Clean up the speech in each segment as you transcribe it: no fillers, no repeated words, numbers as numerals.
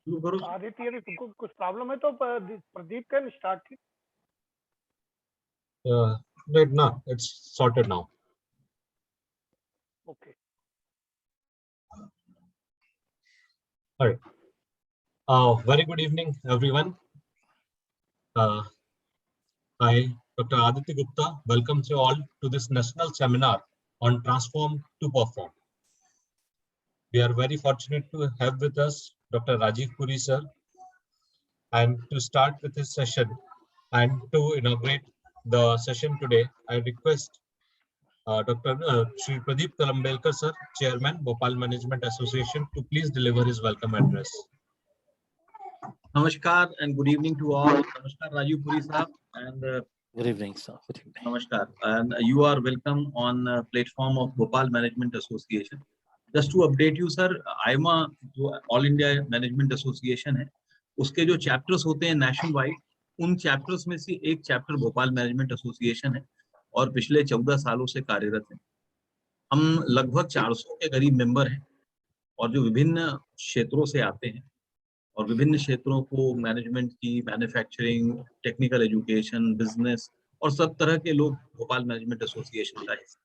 शुरू करो। आदित्य, यदि तुमको कुछ प्रॉब्लम है तो Pradeep can start. Right now, it's sorted now. Okay. All right. Very good evening, everyone. I, Dr. Aditya Gupta, welcomes you all to this national seminar on Transform to Perform. We are very fortunate to have with us Dr. Rajiv Puri sir, and to start with this session and to inaugurate the session today, I request Dr. Shri Pradeep Kalambelkar sir, Chairman, Bhopal Management Association, to please deliver his welcome address. Namaskar and good evening to all. Namaskar Rajiv Puri sahab, and good evening sir. Good evening. Namaskar, and you are welcome on platform of Bhopal Management Association. Just to update you sir, IMA जो All India Management Association है, उसके जो chapters होते हैं national wide, उन chapters में से एक चैप्टर भोपाल मैनेजमेंट एसोसिएशन है और पिछले 14 सालों से कार्यरत है। हम लगभग 400 के करीब मेंबर हैं और जो विभिन्न क्षेत्रों से आते हैं और विभिन्न क्षेत्रों को मैनेजमेंट की, मैन्युफैक्चरिंग, टेक्निकल एजुकेशन, बिजनेस और सब तरह के लोग भोपाल मैनेजमेंट एसोसिएशन का हिस्सा।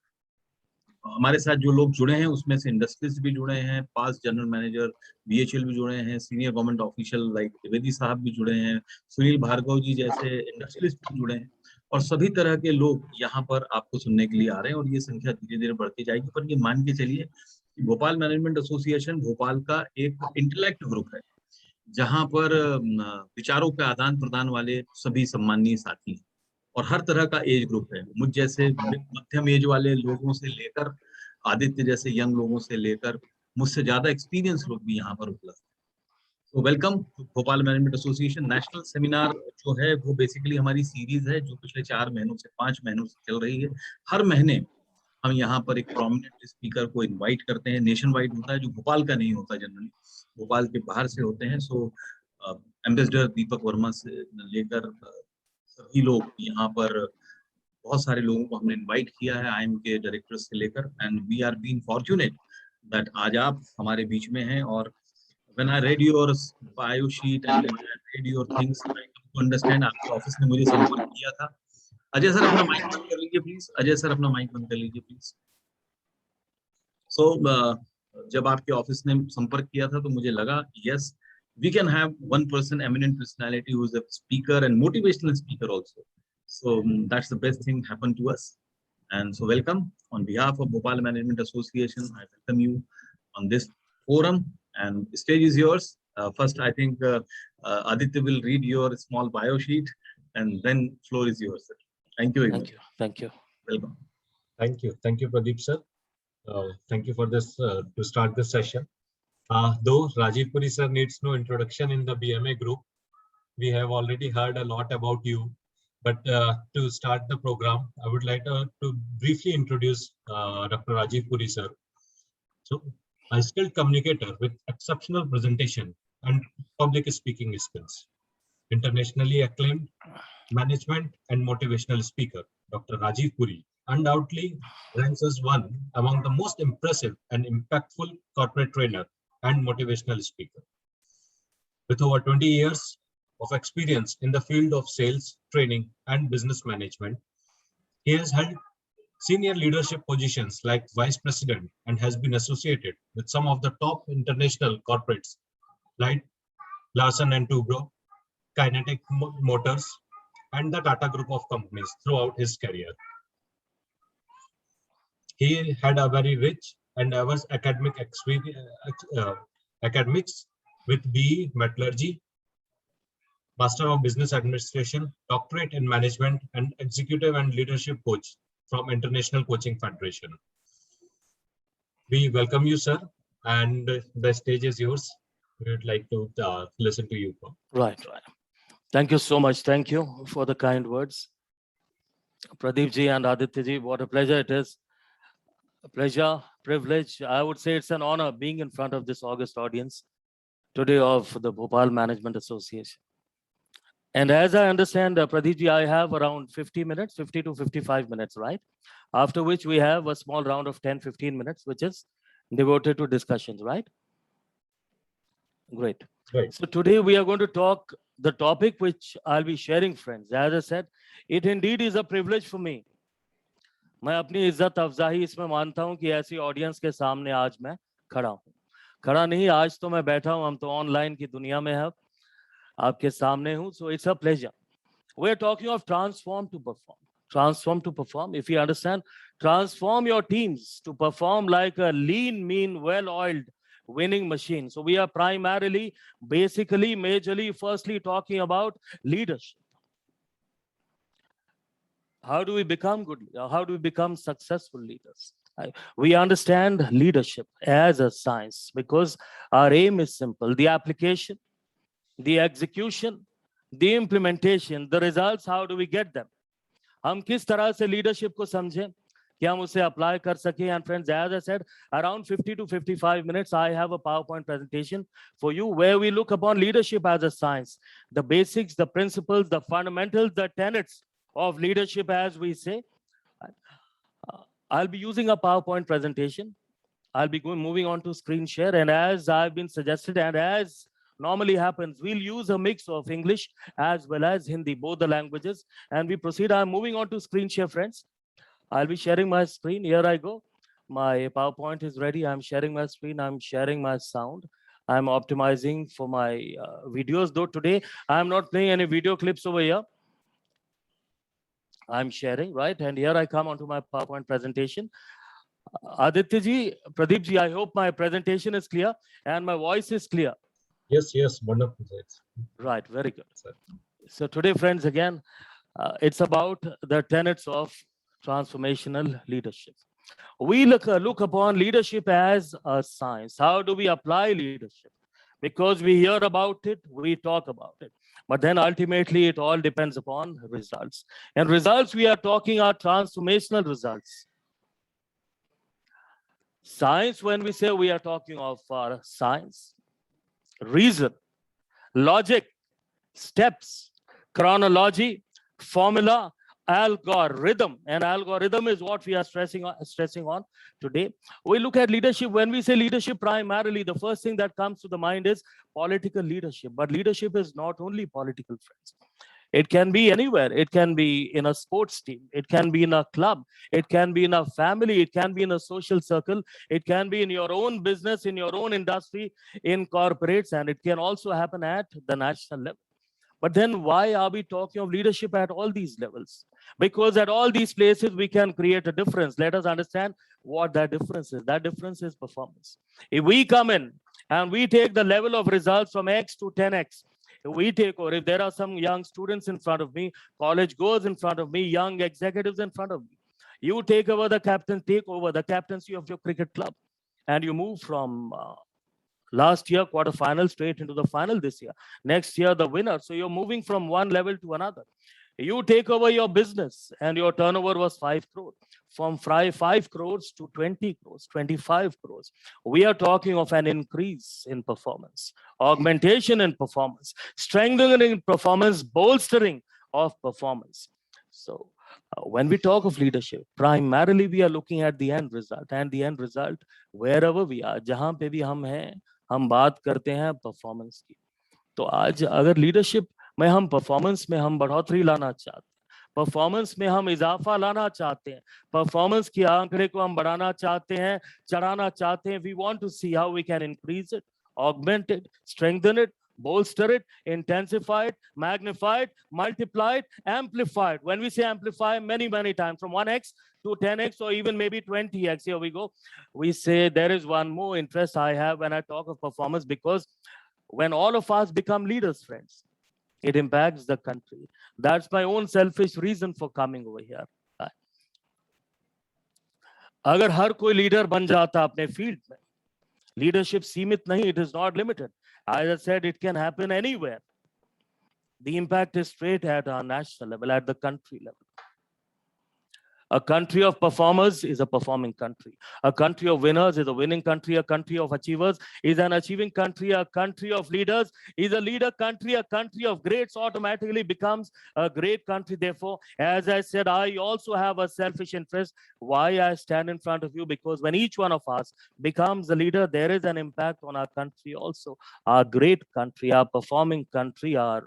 हमारे साथ जो लोग जुड़े हैं उसमें से इंडस्ट्रीज भी जुड़े हैं, पास जनरल मैनेजर बीएचएल भी जुड़े हैं, senior government official like Trivedi साहब भी जुड़े हैं, सुनील भार्गव जी जैसे इंडस्ट्रियलिस्ट भी जुड़े हैं और सभी तरह के लोग यहाँ पर आपको सुनने के लिए आ रहे हैं और ये संख्या धीरे धीरे बढ़ती जाएगी। पर ये मान के चलिए कि भोपाल मैनेजमेंट एसोसिएशन भोपाल का एक इंटेलेक्ट ग्रुप है जहाँ पर विचारों के आदान प्रदान वाले सभी सम्माननीय साथी हैं और हर तरह का एज ग्रुप है। मुझ जैसे मध्यम एज वाले लोगों से लेकर आदित्य जैसे यंग लोगों से लेकर मुझसे ज्यादा एक्सपीरियंस लोग भी यहाँ पर उपलब्ध हैं। तो welcome Bhopal management association national seminar जो है वो बेसिकली हमारी सीरीज है जो पिछले 4 महीनों से 5 महीनों से चल रही है। हर महीने हम यहाँ पर एक प्रोमिनेंट स्पीकर को इनवाइट करते हैं। नेशन वाइड होता है, जो भोपाल का नहीं होता, जनरली भोपाल के बाहर से होते हैं। सो एम्बेसडर दीपक वर्मा से लेकर सभी लोग यहाँ पर, बहुत सारे लोगों को हमने इनवाइट किया है, आईएम के डायरेक्टर से लेकर, and we are being fortunate that आज आप हमारे बीच में हैं। और when I read your bio sheet and read your things, I to understand आपके ऑफिस ने मुझे संपर्क किया था। अजय सर अपना माइक बंद कर लीजिए प्लीज। अजय सर अपना माइक बंद कर लीजिए प्लीज। सो जब आपके ऑफिस ने संपर्क किया था तो मुझे लगा yes, we can have one person, eminent personality, who is a speaker and motivational speaker also. So that's the best thing happened to us. And so welcome on behalf of Bhopal Management Association. I welcome you on this forum, and the stage is yours. First, I think Aditya will read your small bio sheet, and then floor is yours, sir. Thank you very much. Thank you. Welcome. Thank you, Pradeep sir. Thank you for this to start this session. Though Rajiv Puri sir needs no introduction in the BMA group, we have already heard a lot about you. But to start the program, I would like to briefly introduce Dr. Rajiv Puri sir. So, a skilled communicator with exceptional presentation and public speaking skills, internationally acclaimed management and motivational speaker, Dr. Rajiv Puri undoubtedly ranks as one among the most impressive and impactful corporate trainer and motivational speaker. With over 20 years of experience in the field of sales, training, and business management, he has held senior leadership positions like vice president and has been associated with some of the top international corporates like Larsen & Toubro, Kinetic Motors, and the Tata Group of companies throughout his career. He had a very rich and diverse academic experience, academics with BE Metallurgy, Master of Business Administration, Doctorate in Management, and Executive and Leadership Coach from International Coaching Federation. We welcome you, sir, and the stage is yours. We would like to listen to you. Right. Thank you so much. Thank you for the kind words. Pradeep ji and Aditya ji, what a pleasure it is. A pleasure, privilege. I would say it's an honor being in front of this august audience today of the Bhopal Management Association. And as I understand, Pradeep ji, I have around 50 minutes, 50 to 55 minutes, right? After which we have a small round of 10-15 minutes, which is devoted to discussions, right? Great. Right. So today we are going to talk the topic which I'll be sharing, friends. As I said, it indeed is a privilege for me. मैं अपनी इज्जत अफजाही इसमें मानता हूं कि ऐसी audience के सामने आज मैं खड़ा हूं. खड़ा नहीं, आज तो मैं बैठा हूं, हम तो ऑनलाइन की दुनिया में हैं, आपके सामने हूं. So it's a pleasure. We're talking of transform to perform. Transform to perform. If you understand, transform your teams to perform like a lean, mean, well-oiled winning machine. So we are primarily, basically, majorly, firstly talking about leadership. How do we become good? How do we become successful leaders? We understand leadership as a science because our aim is simple: the application, the execution, the implementation, the results. How do we get them? हम किस तरह से leadership को समझें कि हम उसे apply कर सकें? And friends, as I said, around 50 to 55 minutes, I have a PowerPoint presentation for you where we look upon leadership as a science, the basics, the principles, the fundamentals, the tenets of leadership, as we say. I'll be using a PowerPoint presentation. I'll be moving on to screen share, and as I've been suggested, and as normally happens, we'll use a mix of English as well as Hindi, both the languages, and we proceed. I'm moving on to screen share, friends. I'll be sharing my screen. Here I go. My PowerPoint is ready. I'm sharing my screen. I'm sharing my sound. I'm optimizing for my videos, though today I'm not playing any video clips over here. I'm sharing, right? And here I come onto my PowerPoint presentation. Aditya ji, Pradeep ji, I hope my presentation is clear and my voice is clear. Yes, wonderful. Right, very good. Sir. So today, friends, again, it's about the tenets of transformational leadership. We look upon leadership as a science. How do we apply leadership? Because we hear about it, we talk about it. But then ultimately, it all depends upon results. And results we are talking are transformational results. Science, when we say we are talking of science, reason, logic, steps, chronology, formula, algorithm, and algorithm is what we are stressing on today. We look at leadership. When we say leadership, primarily the first thing that comes to the mind is political leadership. But leadership is not only political, friends. It can be anywhere. It can be in a sports team. It can be in a club. It can be in a family. It can be in a social circle. It can be in your own business, in your own industry, in corporates, and it can also happen at the national level. But then why are we talking of leadership at all these levels? Because at all these places, we can create a difference. Let us understand what that difference is. That difference is performance. If we come in and we take the level of results from X to 10X, we take, or if there are some young students in front of me, college goers in front of me, young executives in front of me, you take over the captaincy of your cricket club, and you move from last year quarterfinal straight into the final this year. Next year, the winner. So you're moving from one level to another. You take over your business and your turnover was 5 crores. From 5 crores to 20 crores, 25 crores. We are talking of an increase in performance, augmentation in performance, strengthening in performance, bolstering of performance. So when we talk of leadership, primarily we are looking at the end result, and the end result, wherever we are, जहां पे भी हम हैं, हम बात करते हैं performance की. तो आज अगर लीडरशिप में हम परफॉर्मेंस में हम बढ़ोतरी लाना चाहते हैं, परफॉर्मेंस में हम इजाफा लाना चाहते हैं, परफॉर्मेंस की आंकड़े को हम बढ़ाना चाहते हैं, चढ़ाना चाहते हैं, we want to see how we can increase it, augment it, strengthen it, bolster it, intensify it, magnify it, multiply it, amplify it. When we say amplify, many times, from 1x to 10x or even maybe 20x, here we go. We say there is one more interest I have when I talk of performance, because when all of us become leaders, friends, it impacts the country. That's my own selfish reason for coming over here. अगर हर कोई leader बन जाता अपने field में, leadership सीमित नहीं, it is not limited. As I said, it can happen anywhere. The impact is straight at our national level, at the country level. A country of performers is a performing country. A country of winners is a winning country. A country of achievers is an achieving country. A country of leaders is a leader country. A country of greats automatically becomes a great country. Therefore, as I said, I also have a selfish interest. Why I stand in front of you? Because when each one of us becomes a leader, there is an impact on our country also. Our great country, our performing country, our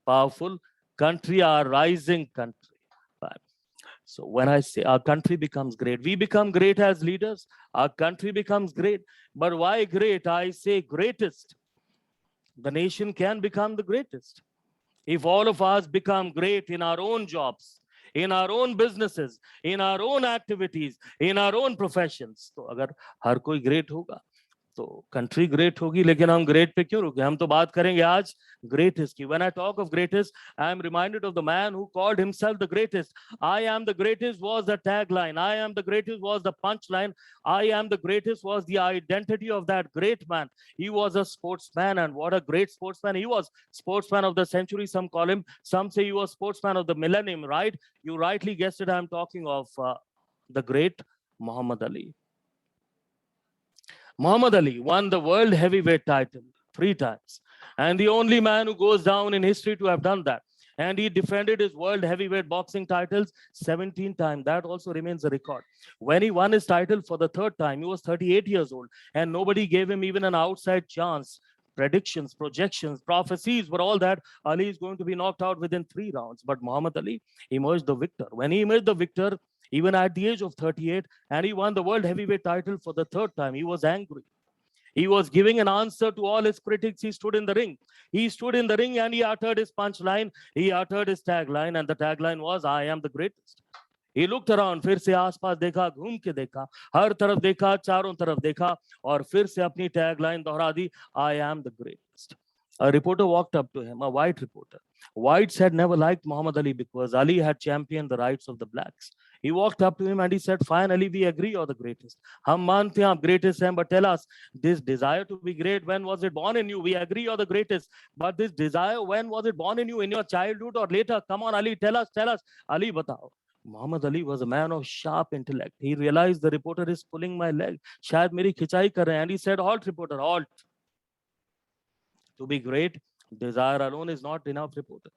powerful country, our rising country. So when I say our country becomes great, we become great as leaders. Our country becomes great. But why great? I say greatest. The nation can become the greatest if all of us become great in our own jobs, in our own businesses, in our own activities, in our own professions. तो अगर हर कोई great होगा तो country great होगी. लेकिन हम great पे क्यों रुके? हम तो बात करेंगे आज ग्रेटेस्ट की. When I talk of greatest, I am reminded of the man who called himself the greatest. I am the greatest was the tagline. I am the greatest was the punchline. I am the greatest was the identity of that great man. He was a sportsman, and what a great sportsman he was. Sportsman of the century, some call him. Some say he was sportsman of the millennium, right? You rightly guessed it. I am talking of the great Muhammad Ali. Muhammad Ali won the world heavyweight title 3 times, and the only man who goes down in history to have done that. And he defended his world heavyweight boxing titles 17 times. That also remains a record. When he won his title for the 3rd time, he was 38 years old, and nobody gave him even an outside chance. Predictions, projections, prophecies were all that Ali is going to be knocked out within 3 rounds. But Muhammad Ali emerged the victor. When he emerged the victor, even at the age of 38, and he won the world heavyweight title for the 3rd time, he was angry. He was giving an answer to all his critics. He stood in the ring. He stood in the ring and he uttered his punchline. He uttered his tagline, and the tagline was, I am the greatest. He looked around, फिर से आसपास देखा, घूम के देखा, हर तरफ देखा, चारों तरफ देखा, और फिर से अपनी tagline दोहरा दी, I am the greatest. A reporter walked up to him, a white reporter. Whites had never liked Muhammad Ali because Ali had championed the rights of the blacks. He walked up to him and he said, finally, we agree you're the greatest. हम मानते हैं आप greatest हैं, but tell us, this desire to be great, when was it born in you? We agree you're the greatest, but this desire, when was it born in you? In your childhood or later? Come on, Ali, tell us. Ali, batao. Muhammad Ali was a man of sharp intellect. He realized the reporter is pulling my leg. शायद मेरी खिंचाई कर रहे हैं. And he said, halt, reporter, halt. To be great, desire alone is not enough, reporter.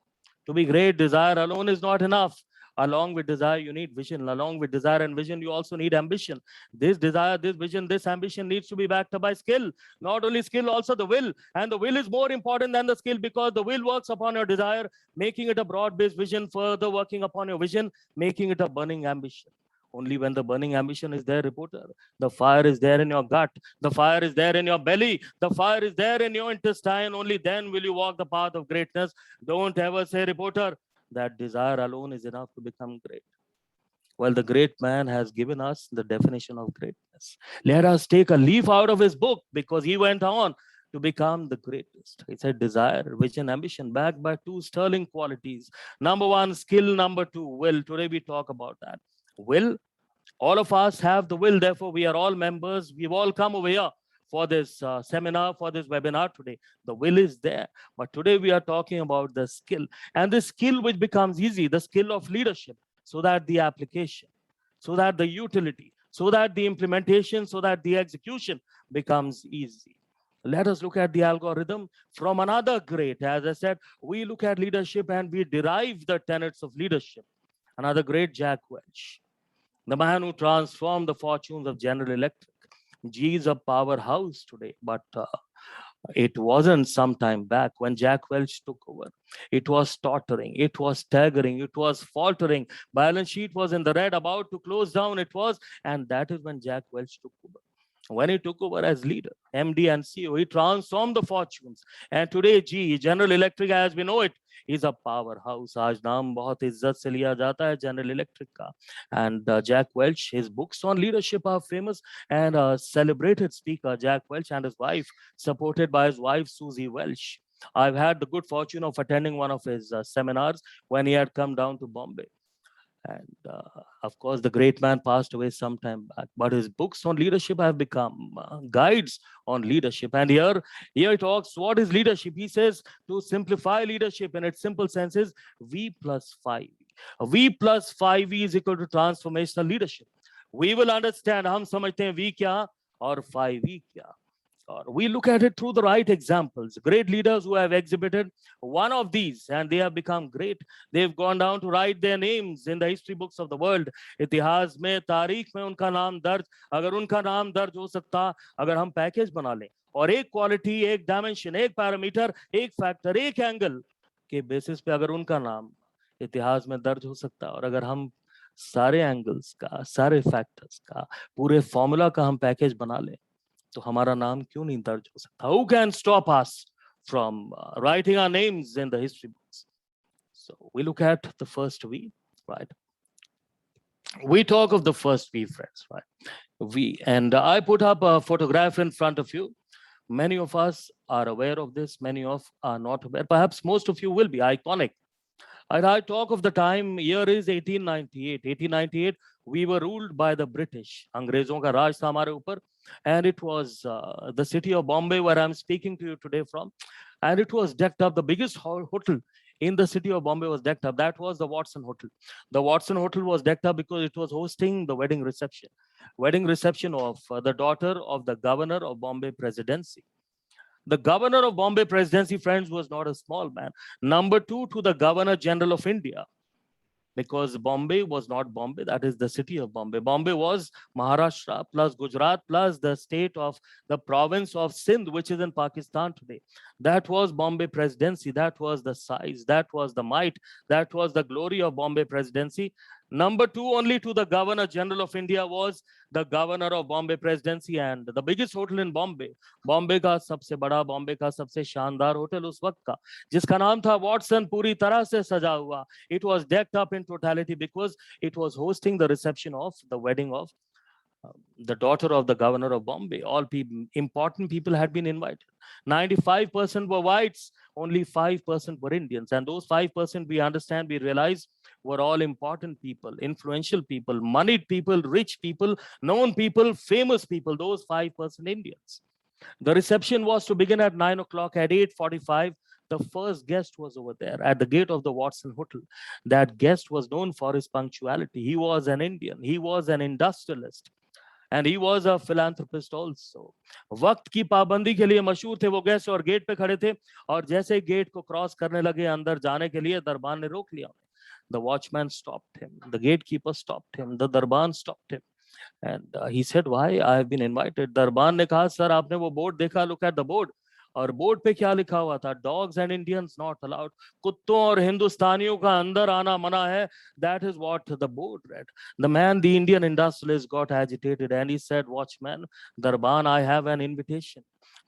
To be great, desire alone is not enough. Along with desire, you need vision. Along with desire and vision, you also need ambition. This desire, this vision, this ambition needs to be backed up by skill. Not only skill, also the will. And the will is more important than the skill, because the will works upon your desire, making it a broad-based vision, further working upon your vision, making it a burning ambition. Only when the burning ambition is there, reporter, the fire is there in your gut, the fire is there in your belly, the fire is there in your intestine, only then will you walk the path of greatness. Don't ever say, reporter, that desire alone is enough to become great. Well, the great man has given us the definition of greatness. Let us take a leaf out of his book, because he went on to become the greatest. He said desire, vision, ambition, backed by 2 sterling qualities. Number 1, skill. Number 2, will. Today we talk about that. Will. All of us have the will. Therefore, we are all members. We've all come over here for this seminar, for this webinar today. The will is there. But today we are talking about the skill. And the skill which becomes easy, the skill of leadership, so that the application, so that the utility, so that the implementation, so that the execution becomes easy. Let us look at the algorithm from another great. As I said, we look at leadership and we derive the tenets of leadership. Another great, Jack Welch, the man who transformed the fortunes of General Electric. G is a powerhouse today, but it wasn't some time back when Jack Welch took over. It was tottering, it was staggering, it was faltering. Balance sheet was in the red, about to close down it was, and that is when Jack Welch took over. When he took over as leader, MD and CEO, he transformed the fortunes. And today, GE, General Electric as we know it, is a powerhouse. आज नाम बहुत इज्जत से लिया जाता है General Electric का. And Jack Welch, his books on leadership are famous, and a celebrated speaker, Jack Welch, and his wife, supported by his wife, Susie Welch. I've had the good fortune of attending one of his seminars when he had come down to Bombay. And of course, the great man passed away some time back, but his books on leadership have become guides on leadership. And here he talks, what is leadership? He says, to simplify leadership in its simple sense is V plus 5. V plus 5E is equal to transformational leadership. We will understand, हम समझते हैं V क्या और 5E क्या. Or we look at it through the right examples. Great leaders who have exhibited one of these and they have become great. They've gone down to write their names in the history books of the world. इतिहास में, तारीख में उनका नाम दर्ज. अगर उनका नाम दर्ज हो सकता, अगर हम पैकेज बना लें और एक क्वालिटी, एक डायमेंशन, एक पैरामीटर, एक फैक्टर, एक एंगल के बेसिस पे अगर उनका नाम इतिहास में दर्ज हो सकता, और अगर हम सारे एंगल्स का, सारे फैक्टर्स का, पूरे फॉर्मूला का हम पैकेज बना लें, तो हमारा नाम क्यों नहीं दर्ज हो सकता? Who can stop us from writing our names in the history books? So we look at the first V, right? We talk of the first V, friends, right? V, and I put up a photograph in front of you. Many of us are aware of this, many of are not aware. Perhaps most of you will be. Iconic. And I talk of the time, year is 1898. 1898, we were ruled by the British. अंग्रेजों का राज था हमारे ऊपर. And it was the city of Bombay where I'm speaking to you today from. And it was decked up. The biggest hotel in the city of Bombay was decked up. That was the Watson Hotel. The Watson Hotel was decked up because it was hosting the wedding reception. Wedding reception of the daughter of the governor of Bombay Presidency. The governor of Bombay Presidency, friends, was not a small man. Number 2 to the Governor General of India. Because Bombay was not Bombay, that is the city of Bombay. Bombay was Maharashtra plus Gujarat plus the state of the province of Sindh, which is in Pakistan today. That was Bombay Presidency. That was the size, that was the might, that was the glory of Bombay Presidency. Number 2 only to the Governor General of India was the Governor of Bombay Presidency, and the biggest hotel in Bombay. Bombay का सबसे बड़ा, Bombay का सबसे शानदार hotel उस वक्त का, जिसका नाम था Watson, पूरी तरह से सजा हुआ. It was decked up in totality because it was hosting the reception of the wedding of the daughter of the governor of Bombay. All people, important people had been invited. 95% were whites, only 5% were Indians. And those 5%, we understand, we realize, were all important people, influential people, moneyed people, rich people, known people, famous people, those 5% Indians. The reception was to begin at 9 o'clock. At 8:45, the first guest was over there at the gate of the Watson Hotel. That guest was known for his punctuality. He was an Indian. He was an industrialist. And he was a philanthropist also. वक्त की पाबंदी के लिए मशहूर थे वो guest, और gate पे खड़े थे, और जैसे गेट को क्रॉस करने लगे अंदर जाने के लिए, दरबान ने रोक लिया. The watchman stopped him. The gatekeeper stopped him. The darban stopped him. And he said, why? I have been invited. Darban ने कहा, सर आपने वो बोर्ड देखा? Look at the board. और बोर्ड पे क्या लिखा हुआ था? Dogs and Indians not allowed. कुत्तों और हिंदुस्तानियों का अंदर आना मना है. That is what the board read. The man, the Indian industrialist, got agitated and he said, watchman, Darban, I have an invitation.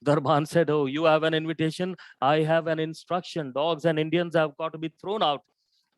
Darban said, oh, you have an invitation? I have an instruction. Dogs and Indians have got to be thrown out.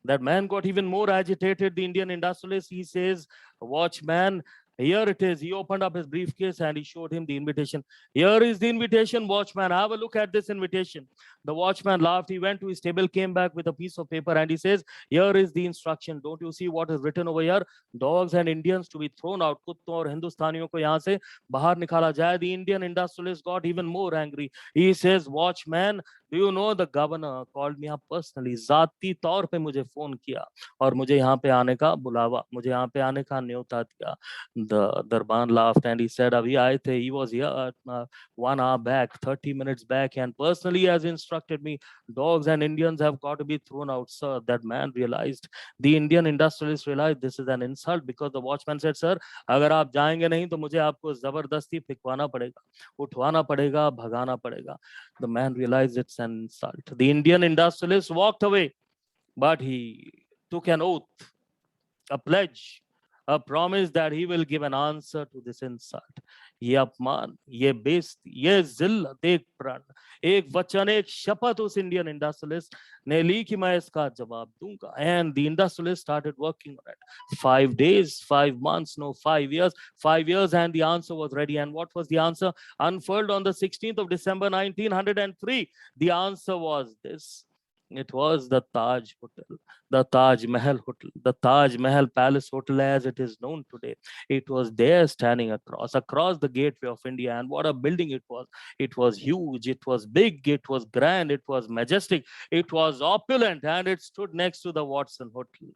That man got even more agitated, the Indian industrialist. He says, watchman, here it is. He opened up his briefcase and he showed him the invitation. Here is the invitation, watchman. Have a look at this invitation. The watchman laughed. He went to his table, came back with a piece of paper, and he says, here is the instruction. Don't you see what is written over here? Dogs and Indians to be thrown out. कुत्तों और हिंदुस्तानियों को यहाँ से बाहर निकाला जाए. The Indian industrialist got even more angry. He says, watchman, do you know the governor called me up personally? जाती तौर पे मुझे फोन किया और मुझे यहाँ पे आने का बुलावा, मुझे यहाँ पे आने का न्योता दिया. The Darban laughed and he said, अभी आए थे. He was here 1 hour back, 30 minutes back, and personally has instructed me. Dogs and Indians have got to be thrown out, sir. That man realized, the Indian industrialist realized this is an insult, because the watchman said, sir, अगर आप जाएंगे नहीं तो मुझे आपको जबरदस्ती फिकवाना पड़ेगा, उठवाना पड़ेगा, भगाना पड़ेगा. The man realized it's an insult. The Indian industrialist walked away, but he took an oath, a pledge, a promise that he will give an answer to this insult. ये अपमान, ये बेइज्जती, ये जिल्लत, एक प्रण, एक वचन, एक शपथ उस इंडियन इंडस्ट्रियलिस्ट ने ली कि मैं इसका जवाब दूंगा. And the industrialist started working on it. 5 days, 5 months, no, 5 years, 5 years, and the answer was ready. And what was the answer? Unfurled on the 16th of December 1903. The answer was this. It was the Taj Hotel, the Taj Mahal Hotel, the Taj Mahal Palace Hotel as it is known today. It was there standing across the gateway of India. And what a building it was. It was huge, it was big, it was grand, it was majestic, it was opulent, and it stood next to the Watson Hotel.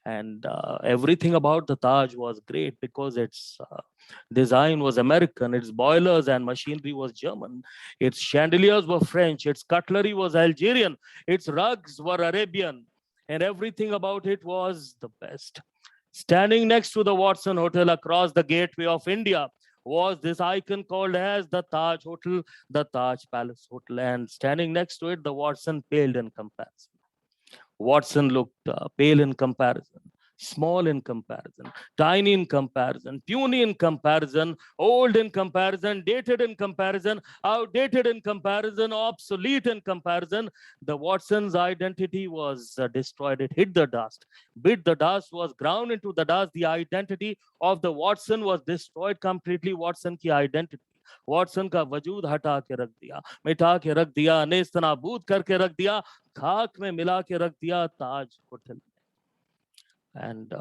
And everything about the Taj was great because its design was American, its boilers and machinery was German, its chandeliers were French, its cutlery was Algerian, its rugs were Arabian, and everything about it was the best. Standing next to the Watson Hotel across the gateway of India was this icon called as the Taj Hotel, the Taj Palace Hotel, and standing next to it, the Watson paled in comparison. Watson looked pale in comparison, small in comparison, tiny in comparison, puny in comparison, old in comparison, dated in comparison, outdated in comparison, obsolete in comparison. The Watson's identity was destroyed. It hit the dust, bit the dust, was ground into the dust. The identity of the Watson was destroyed completely. Watson की identity, Watson का वजूद हटा के रख दिया, मिटा के रख दिया, नेस्तनाबूद करके रख दिया, खाक में मिला के रख दिया ताज होटल में. And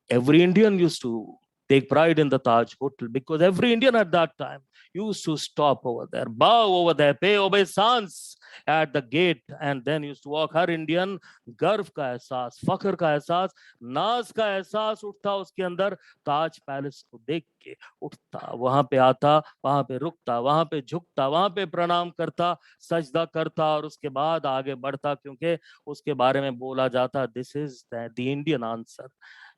every Indian used to take pride in the Taj Hotel because every Indian at that time used to stop over there, bow over there, pay obeisance at the gate, and then used to walk. Her Indian गर्व का एहसास, फख्र का एहसास, नाज का एहसास उठता उसके अंदर ताज पैलेस को देख के, उठता, वहां पे आता, वहां पे रुकता, वहां पे झुकता, वहां पे प्रणाम करता, सजदा करता और उसके बाद आगे बढ़ता, क्योंकि उसके बारे में बोला जाता, this is the Indian answer.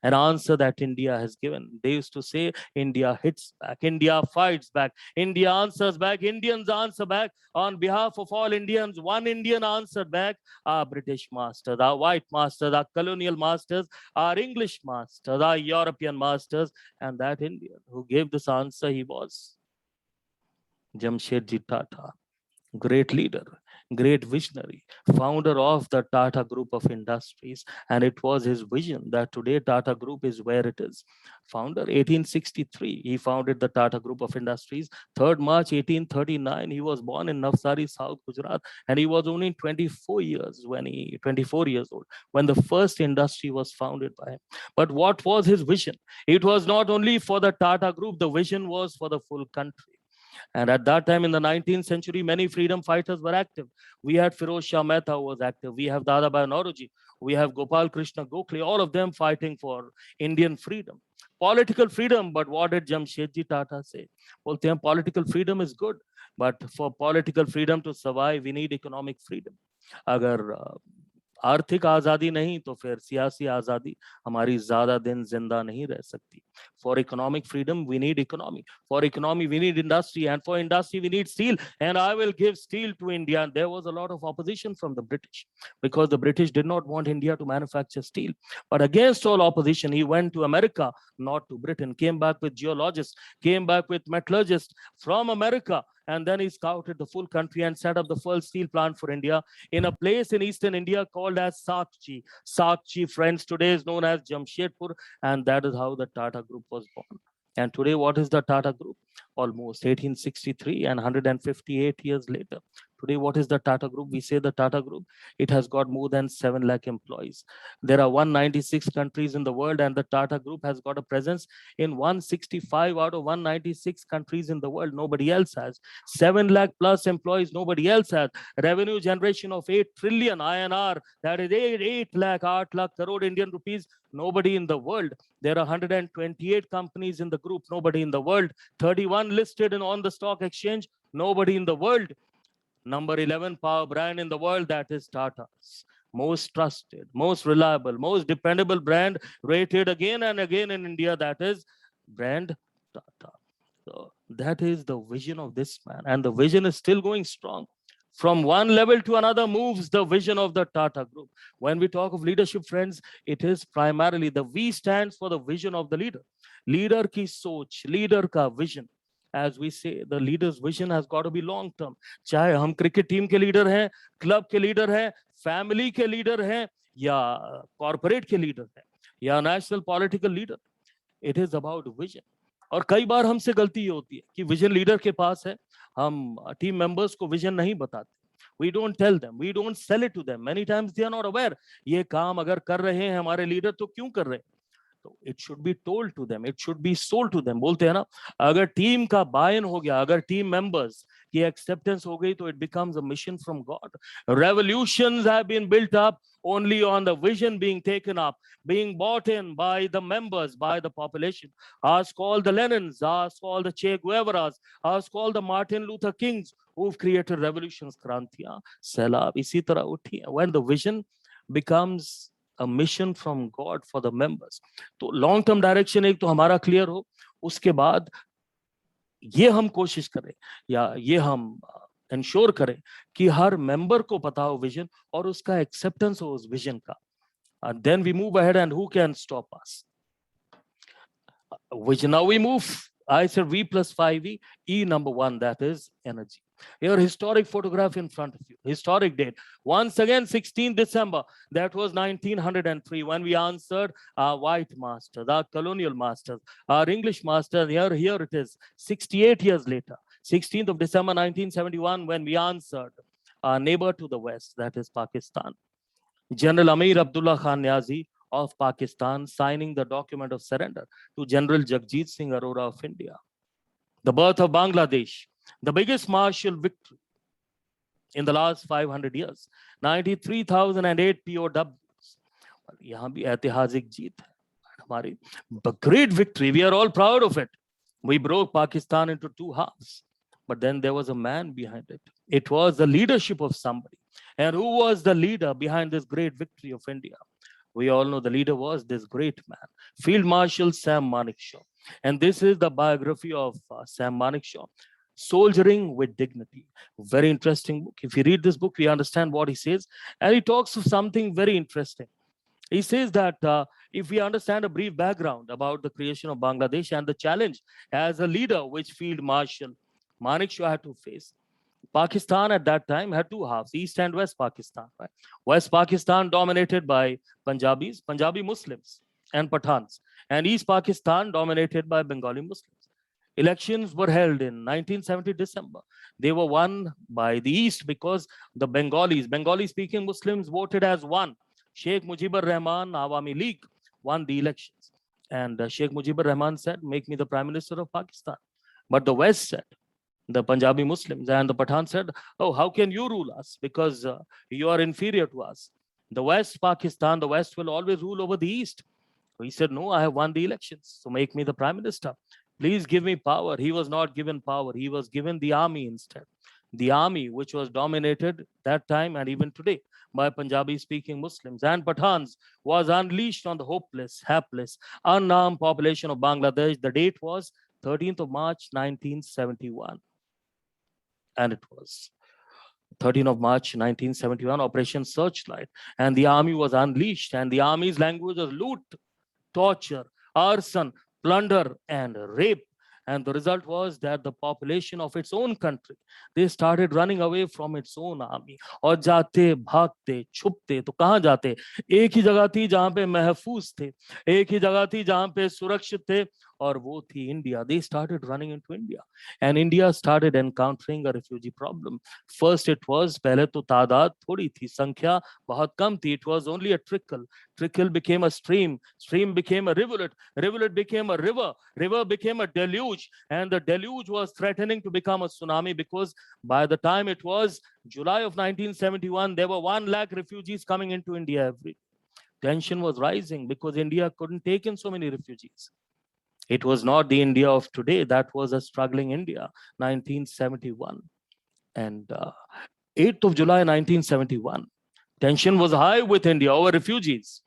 An answer that India has given. They used to say, India hits back, India fights back, India answers back, Indians answer back. On behalf of all Indians, one Indian answered back, our British masters, our white masters, our colonial masters, our English masters, our European masters. And that Indian who gave this answer, he was Jamshedji Tata. Great leader, great visionary, founder of the Tata Group of Industries. And it was his vision that today Tata Group is where it is. Founder 1863, he founded the Tata Group of Industries. 3rd March 1839, he was born in Navsari, South Gujarat, and he was only 24 years old when the first industry was founded by him. But what was his vision? It was not only for the Tata Group, the vision was for the full country. And at that time in the 19th century, many freedom fighters were active. We had Firoz Shah Mehta who was active. We have Dadabhai Naoroji. We have Gopal Krishna Gokhale, all of them fighting for Indian freedom. Political freedom, but what did Jamshedji Tata say? बोलते हैं political freedom is good, but for political freedom to survive, we need economic freedom. अगर आर्थिक आजादी नहीं तो फिर सियासी आजादी हमारी ज्यादा दिन जिंदा नहीं रह सकती. For economic freedom we need economy, for economy we need industry, and for industry we need steel, and I will give steel to India. And there was a lot of opposition from the British because the British did not want India to manufacture steel. But against all opposition, he went to America, not to Britain, came back with geologists, came back with metallurgists from America. And then he scouted the full country and set up the first steel plant for India in a place in eastern India called as Sakchi. Sakchi, friends, today is known as Jamshedpur, and that is how the Tata Group was born. And today, what is the Tata Group? Almost 1863 and 158 years later. Today, what is the Tata Group? We say the Tata Group, it has got more than 7 lakh employees. There are 196 countries in the world, and the Tata Group has got a presence in 165 out of 196 countries in the world. Nobody else has. 7 lakh plus employees, nobody else has. Revenue generation of 8 trillion INR, that is 8 lakh crore Indian rupees, nobody in the world. There are 128 companies in the group, nobody in the world. 31 listed on the stock exchange, nobody in the world. Number 11 power brand in the world, that is Tata's. Most trusted, most reliable, most dependable brand, rated again and again in India, that is brand Tata. So that is the vision of this man, and the vision is still going strong. From one level to another moves the vision of the Tata Group. When we talk of leadership, friends, it is primarily the V stands for the vision of the leader. Leader ki soch, leader ka vision. As we say, the leader's vision has got to be long term. चाहे हम cricket team के leader हैं, club के leader हैं, family के leader हैं, या corporate के लीडर हैं, या national political leader, it is about vision. और कई बार हमसे गलती ये होती है कि विजन लीडर के पास है, हम टीम मेंबर्स को विजन नहीं बताते. We don't tell them, we don't sell it to them. Many times they are not aware. ये काम अगर कर रहे हैं हमारे लीडर तो क्यों कर रहे हैं? तो it should be told to them, it should be sold to them. बोलते हैं ना, अगर टीम का बायन हो गया, अगर टीम मेंबर्स कि acceptance हो गई तो it becomes a mission from God. Revolutions have been built up only on the vision being taken up, being bought in by the members, by the population. Ask all the Lenins, ask all the Che Guevaras, ask all the Martin Luther Kings who've created revolutions, krantiyan, Sailab, isi tarah uthi. When the vision becomes a mission from God for the members, तो long term direction एक तो हमारा clear हो, उसके बाद ये हम कोशिश करें या ये हम इंश्योर करें कि हर मेंबर को पता हो विजन और उसका एक्सेप्टेंस हो उस विजन का. And then we move ahead, and who can stop us? Which now we move. I said V plus 5E, E number 1, that is energy. Your historic photograph in front of you, historic date. Once again, 16 December, that was 1903, when we answered our white masters, our colonial masters, our English masters. Here it is, 68 years later, 16th of December, 1971, when we answered our neighbor to the west, that is Pakistan. General Amir Abdullah Khan Niazi of Pakistan signing the document of surrender to General Jagjit Singh Arora of India. The birth of Bangladesh, the biggest martial victory in the last 500 years, 93,008 POWs. यहाँ भी ऐतिहासिक जीत है हमारी, the great victory. We are all proud of it. We broke Pakistan into two halves, but then there was a man behind it. It was the leadership of somebody. And who was the leader behind this great victory of India? We all know the leader was this great man, Field Marshal Sam Manekshaw. And this is the biography of Sam Manekshaw, Soldiering with Dignity. Very interesting book. If you read this book, we understand what he says. And he talks of something very interesting. He says that if we understand a brief background about the creation of Bangladesh and the challenge as a leader which Field Marshal Manekshaw had to face, Pakistan at that time had two halves, East and West Pakistan. Right? West Pakistan dominated by Punjabis, Punjabi Muslims and Pathans, and East Pakistan dominated by Bengali Muslims. Elections were held in 1970 December. They were won by the East because the Bengali-speaking Muslims voted as one. Sheikh Mujibur Rahman, Awami League, won the elections. And Sheikh Mujibur Rahman said, make me the Prime Minister of Pakistan. But the West said, the Punjabi Muslims and the Pathan said, oh, how can you rule us? Because you are inferior to us. The West Pakistan, the West will always rule over the East. So he said, no, I have won the elections. So make me the Prime Minister. Please give me power. He was not given power. He was given the army instead. The army, which was dominated that time and even today by Punjabi-speaking Muslims and Pathans, was unleashed on the hopeless, hapless, unarmed population of Bangladesh. The date was 13th of March, 1971. And it was 13th of March, 1971, Operation Searchlight. And the army was unleashed. And the army's language was loot, torture, arson, plunder, and rape. And the result was that the population of its own country, they started running away from its own army. और जाते, भागते, छुपते, तो कहाँ जाते? एक ही जगह थी जहाँ पे महफूज थे, एक ही जगह थी जहाँ पे सुरक्षित थे, और वो थी India. They started running into India, and India started encountering a refugee problem. First it was, पहले तो तादाद थोड़ी थी, संख्या बहुत कम थी. It was only a trickle. Trickle became a stream. Stream became a rivulet. Rivulet became a river. River became a deluge, and the deluge was threatening to become a tsunami because by the time it was July of 1971, there were 1 lakh refugees coming into India every day. Tension was rising because India couldn't take in so many refugees. It was not the India of today. That was a struggling India, 1971. And 8th of July, 1971, tension was high with India over refugees.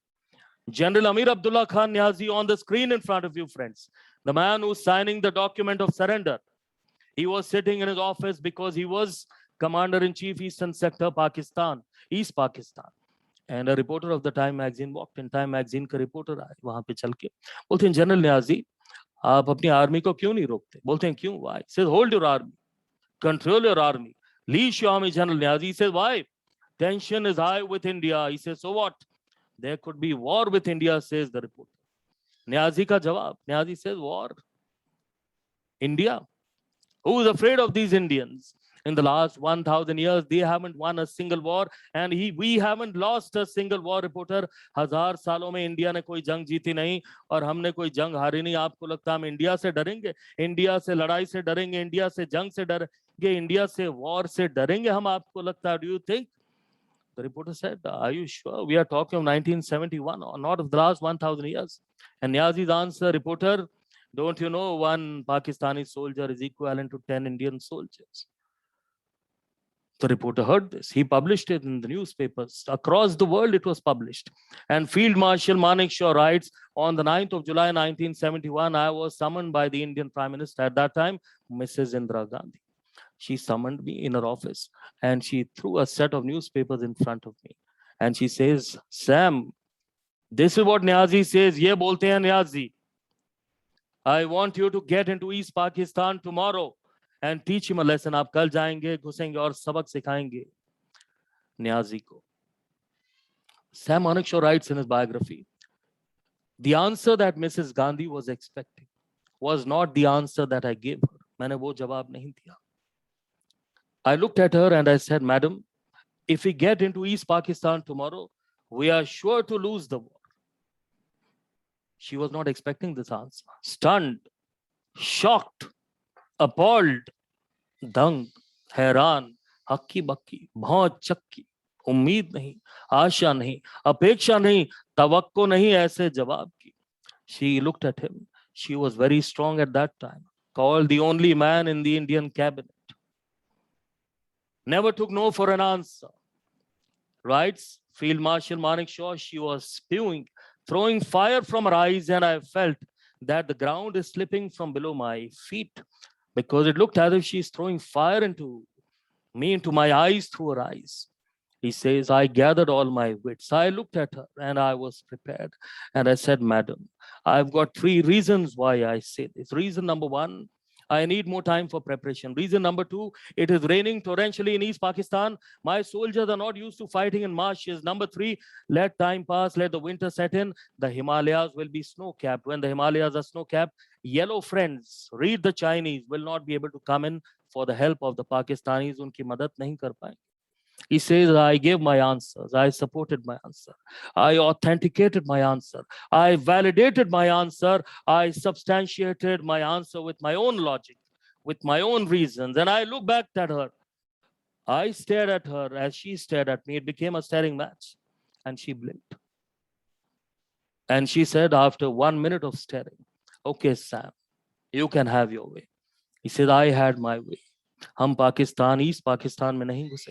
General Amir Abdullah Khan Niazi on the screen in front of you, friends. The man who's signing the document of surrender. He was sitting in his office because he was Commander-in-Chief, Eastern Sector, Pakistan, East Pakistan. And a reporter of the Time magazine walked in. Time magazine का reporter आए वहाँ पे चल के बोलते हैं, general Niazi आप अपनी आर्मी को क्यों नहीं रोकते? बोलते हैं क्यों? Why? He says, hold your army, control your army, leash your army. General Niazi, he says, why? Tension is high with India. He says, so what? There could be war with India, says the reporter. Niazi ka jawab. Niazi says, war? India? Who is afraid of these Indians? In the last 1,000 years, they haven't won a single war, and we haven't lost a single war. Reporter, 1000 सालों में India ने कोई जंग जीती नहीं और हमने कोई जंग हारी नहीं. आपको लगता है हम इंडिया से डरेंगे? इंडिया से लड़ाई से डरेंगे? इंडिया से जंग से डरेंगे? ये इंडिया से वॉर से डरेंगे हम, आपको लगता है? Do you think? The reporter said, are you sure? We are talking of 1971, or not of the last 1000 years. And Niazi's answer, reporter, don't you know one Pakistani soldier is equivalent to 10 Indian soldiers? The reporter heard this. He published it in the newspapers. Across the world, it was published. And Field Marshal Manekshaw writes, on the 9th of July, 1971, I was summoned by the Indian Prime Minister at that time, Mrs. Indira Gandhi. She summoned me in her office and she threw a set of newspapers in front of me. And she says, Sam, this is what Niazi says. Ye bolte hain Niazi. I want you to get into East Pakistan tomorrow and teach him a lesson. आप कल जाएंगे, घुसेंगे और सबक सिखाएंगे Niazi को. Sam Manekshaw writes in his biography, the answer that Mrs. Gandhi was expecting was not the answer that I gave her. मैंने वो जवाब नहीं दिया. I looked at her and I said, Madam, if we get into East Pakistan tomorrow, we are sure to lose the war. She was not expecting this answer. Stunned, shocked, appalled, dang, हैरान, हक्की बक्की, बहुत चक्की, उम्मीद नहीं, आशा नहीं, अपेक्षा नहीं, तवक्को नहीं, ऐसे जवाब की. She looked at him. She was very strong at that time, called the only man in the Indian cabinet. Never took no for an answer. Writes Field Marshal Manekshaw, she was spewing, throwing fire from her eyes, and I felt that the ground is slipping from below my feet because it looked as if she's throwing fire into me, into my eyes, through her eyes. He says, I gathered all my wits. I looked at her and I was prepared. And I said, Madam, I've got 3 reasons why I say this. Reason number 1, I need more time for preparation. Reason number 2, it is raining torrentially in East Pakistan. My soldiers are not used to fighting in marshes. Number 3, let time pass, let the winter set in. The Himalayas will be snow-capped. When the Himalayas are snow-capped, yellow friends, read the Chinese, will not be able to come in for the help of the Pakistanis. Unki madad nahi kar payenge. He says, I gave my answers. I supported my answer. I authenticated my answer. I validated my answer. I substantiated my answer with my own logic, with my own reasons. And I looked back at her. I stared at her as she stared at me. It became a staring match. And she blinked. And she said, after 1 minute of staring, okay, Sam, you can have your way. He said, I had my way. Hum Pakistan, East Pakistan mein nahi ghuse.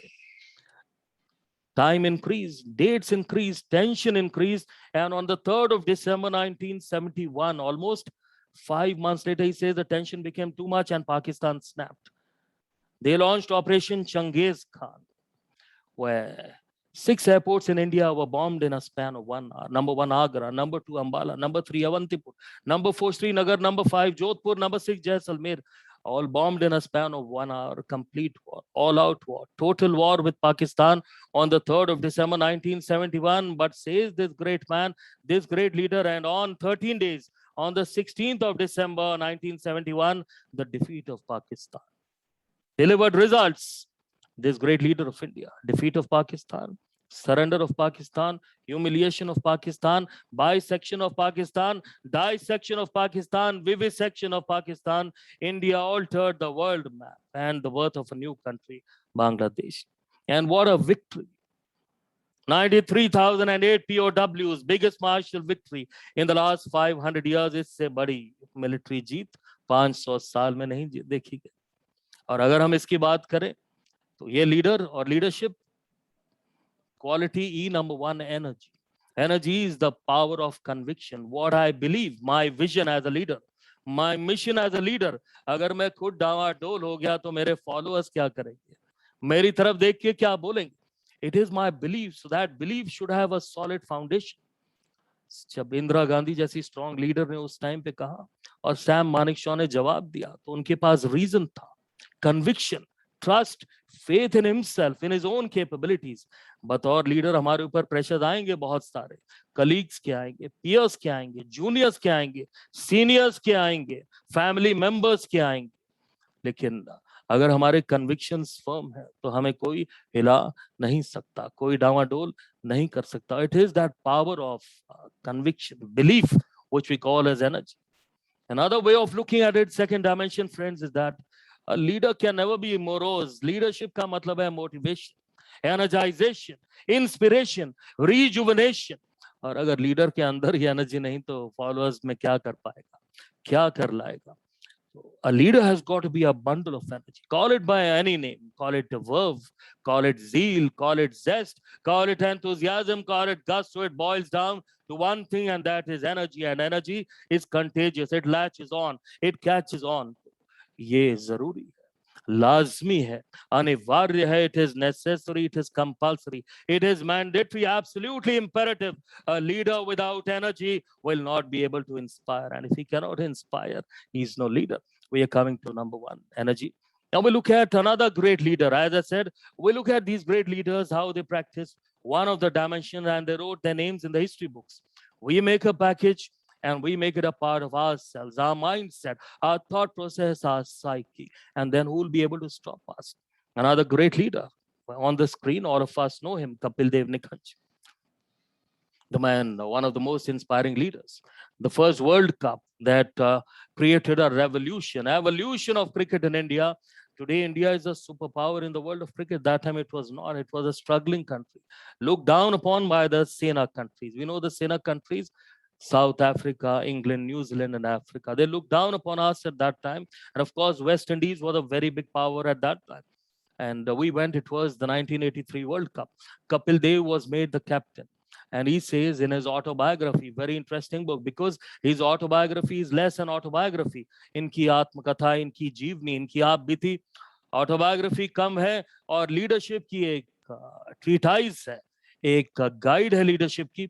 Time increased, dates increased, tension increased. And on the 3rd of December, 1971, almost 5 months later, he says the tension became too much and Pakistan snapped. They launched Operation Changez Khan, where 6 airports in India were bombed in a span of 1 hour. Number 1, Agra. Number 2, Ambala. Number 3, Avantipur. Number 4, Srinagar. Number 5, Jodhpur. Number 6, Jaisalmer. All bombed in a span of 1 hour. Complete war, all-out war, total war with Pakistan on the 3rd of December, 1971. But says this great man, this great leader, and on 13 days, on the 16th of December, 1971, the defeat of Pakistan delivered results. This great leader of India, defeat of Pakistan, surrender of Pakistan, humiliation of Pakistan, bisection of Pakistan, dissection of Pakistan, vivisection of Pakistan. India altered the world map and the birth of a new country, Bangladesh. And what a victory. 93,008 POWs, biggest martial victory in the last 500 years. इससे बड़ी military जीत 500 साल में नहीं देखी गई. और अगर हम इसकी बात करें तो ये लीडर और leadership quality, E number 1, energy. Energy is the power of conviction. What I believe, my vision as a leader, my mission as a leader. अगर मैं खुद डावाडोल हो गया तो मेरे followers क्या करेंगे? मेरी तरफ देख के क्या बोलेंगे? It is my belief, so that belief should have a solid foundation. जब इंदिरा गांधी जैसी स्ट्रॉन्ग लीडर ने उस टाइम पे कहा और सैम मानेकशॉ ने जवाब दिया तो उनके पास रीजन था, conviction, trust, faith in himself, in his own capabilities. बतौर लीडर हमारे ऊपर प्रेशर आएंगे बहुत सारे, कलीग्स के आएंगे, पियर्स के आएंगे, जूनियर्स के आएंगे, सीनियर्स के आएंगे, फैमिली मेंबर्स के आएंगे. लेकिन अगर हमारे कन्विक्शंस फर्म है तो हमें कोई हिला नहीं सकता, कोई डावाडोल नहीं कर सकता. It is that power of conviction, belief, which we call as energy. Another way of looking at it, second dimension, friends, is that A leader can never be morose. Leadership का मतलब है motivation, energization, inspiration, rejuvenation. और अगर leader के अंदर ही energy नहीं तो followers में क्या कर पाएगा, क्या कर लाएगा? A leader has got to be a bundle of energy. Call it by any name. Call it a verve, call it zeal, call it zest, call it enthusiasm, call it gust. So it boils down to one thing, and that is energy. And energy is contagious. It latches on. It catches on. ये जरूरी है, लाजमी है, अनिवार्य है. It is necessary, it is compulsory, it is mandatory, absolutely imperative. A leader without energy will not be able to inspire, and if he cannot inspire, he is no leader. We are coming to number one, energy. Now we look at another great leader. As I said, we look at these great leaders, how they practice one of the dimensions, and they wrote their names in the history books. We make a package and we make it a part of ourselves, our mindset, our thought process, our psyche. And then who will be able to stop us? Another great leader on the screen, all of us know him, Kapil Dev Nikhanj. The man, one of the most inspiring leaders. The first World Cup that created a revolution, evolution of cricket in India. Today, India is a superpower in the world of cricket. That time it was not. It was a struggling country, looked down upon by the SENA countries. We know the SENA countries, South Africa, England, New Zealand, and Africa. They looked down upon us at that time. And of course, West Indies was a very big power at that time. And we went, it was the 1983 World Cup. Kapil Dev was made the captain. And he says in his autobiography, very interesting book, because his autobiography is less an autobiography. Inki Atmakatha, inki Jeevni, inki Aap Biti. Autobiography कम है और leadership की एक treatise है, एक guide है leadership की,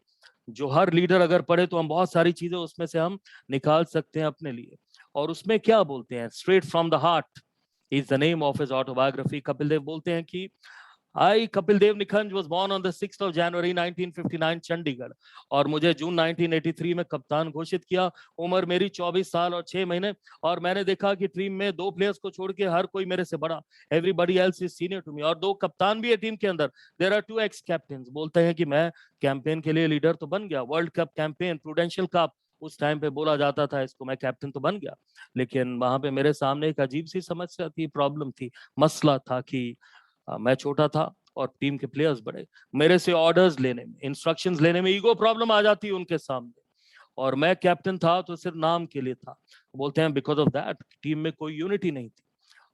जो हर leader अगर पढ़े तो हम बहुत सारी चीजें उसमें से हम निकाल सकते हैं अपने लिए. और उसमें क्या बोलते हैं, straight from the heart is the name of his autobiography. Kapil Dev बोलते हैं कि I, Kapil Dev Nikhanj, was born on the 6th of January 1959 Chandigarh, और मुझे जून 1983 में कप्तान घोषित किया. उम्र मेरी 24 साल और 6 महीने, और मैंने देखा कि टीम में 2 प्लेयर्स को छोड़ के हर कोई मेरे से बड़ा, everybody else is senior to me, और 2 कप्तान भी है टीम के अंदर. There are 2 ex captains. बोलते हैं कि मैं कैंपेन के लिए लीडर तो बन गया, world cup campaign, prudential cup, उस टाइम पे बोला जाता था इसको, मैं कैप्टन तो बन गया. लेकिन वहां पे मेरे सामने एक अजीब सी समस्या थी, प्रॉब्लम थी, मसला था कि मैं छोटा था और टीम के प्लेयर्स बड़े. मेरे से ऑर्डर्स लेने में, इंस्ट्रक्शंस लेने में ईगो प्रॉब्लम आ जाती है उनके सामने, और मैं कैप्टन था तो सिर्फ नाम के लिए था. बोलते हैं बिकॉज ऑफ दैट टीम में कोई यूनिटी नहीं थी,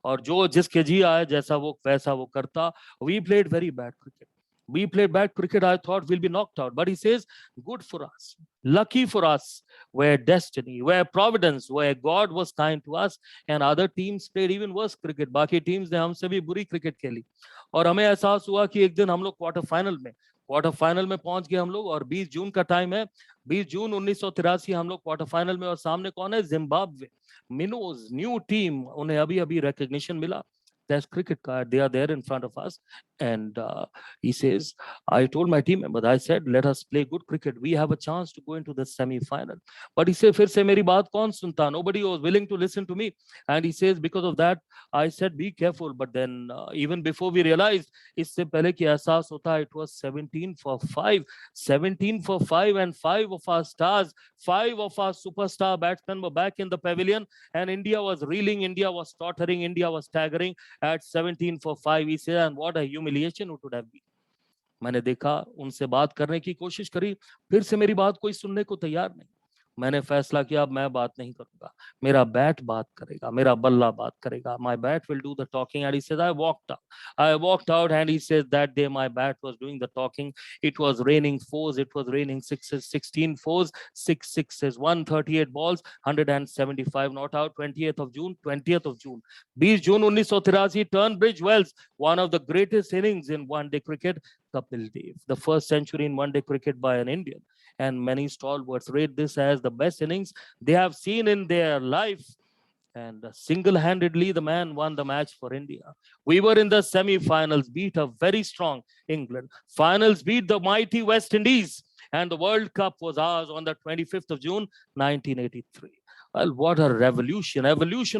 और जो जिसके जी आए जैसा वो वैसा वो करता. We played very bad cricket. We played bad cricket. I thought we'll be knocked out. But he says, good for us, lucky for us, where destiny, where providence, where God was kind to us, and other teams played even worse cricket. बाकी teams ने हमसे भी बुरी cricket खेली, और हमें एहसास हुआ कि एक दिन हम लोग क्वार्टर फाइनल में पहुंच गए हम लोग, और 20 जून का टाइम है, 20 जून 1983 हम लोग क्वार्टर फाइनल में, और सामने कौन है, जिम्बाब्वे, मिनोज, न्यू टीम, उन्हें अभी अभी रिकॉग्निशन मिला. There's cricket card, they are there in front of us. And he says, I told my team members, I said, let us play good cricket, we have a chance to go into the semi-final. But he said, फिर से मेरी बात कौन सुनता? Nobody was willing to listen to me. And he says, because of that, I said, be careful. But then even before we realized, इससे पहले कि एहसास होता, it was 17 for 5, and 5 of our stars, 5 of our superstar batsmen were back in the pavilion, and India was reeling, India was tottering, India was staggering at 17 for 5. He said, and what a humiliation it would have been. मैंने देखा, उनसे बात करने की कोशिश करी, फिर से मेरी बात कोई सुनने को तैयार नहीं. मैंने फैसला किया, अब मैं बात नहीं करूंगा, मेरा बैट बात करेगा, मेरा बल्ला बात करेगा. My bat will do the talking. And he says, I walked out, and he says that day my bat was doing the talking. It was raining fours, it was raining sixes, 16 fours, 6 sixes, 138 balls, 175 not out. 20th of June 20 June 1983, Tunbridge Wells, one of the greatest innings in one-day cricket, Kapil Dev, the first century in one-day cricket by an Indian. And many stalwarts rate this as the best innings they have seen in their life. And single-handedly, the man won the match for India. We were in the semi-finals, beat a very strong England. Finals beat the mighty West Indies. And the World Cup was ours on the 25th of June, 1983. Well, what a revolution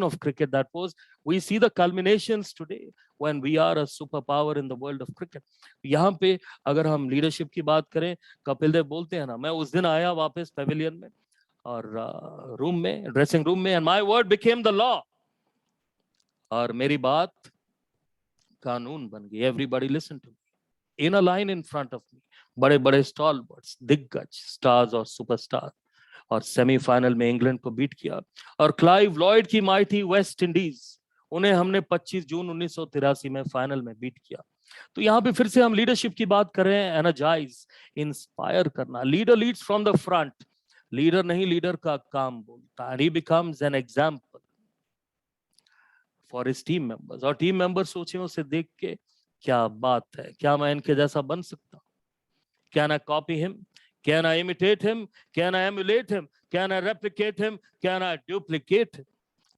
of cricket that was. We see the culminations today when we are a superpower in the world of cricket. यहाँ पे अगर हम leadership की बात करें, कपिल देव बोलते हैं ना, मैं उस दिन आया वापस pavilion में और रूम में, ड्रेसिंग रूम में, and my word became the law. और मेरी बात कानून बन गई. Everybody listen to me. In a line in front of me, बड़े बड़े स्टॉलवर्ड्स, दिग्गज, स्टार्स और सुपरस्टार, और सेमीफाइनल में इंग्लैंड को बीट किया. और क्लाइव लॉयड की माइटी वेस्ट इंडीज, उन्हें हमने 25 जून 1983 में फाइनल में बीट किया. तो यहाँ पे फिर से हम लीडरशिप की बात कर रहे हैं. एनर्जाइज, इंस्पायर करना. Leader leads from the front. Leader नहीं, लीडर का काम बोलता है. He becomes an example for his team members. और टीम मेंबर सोचे उसे देख के, क्या बात है, क्या मैं इनके जैसा बन सकता हूँ? Can I copy him? Can I imitate him? Can I emulate him? Can I replicate him? Can I duplicate him?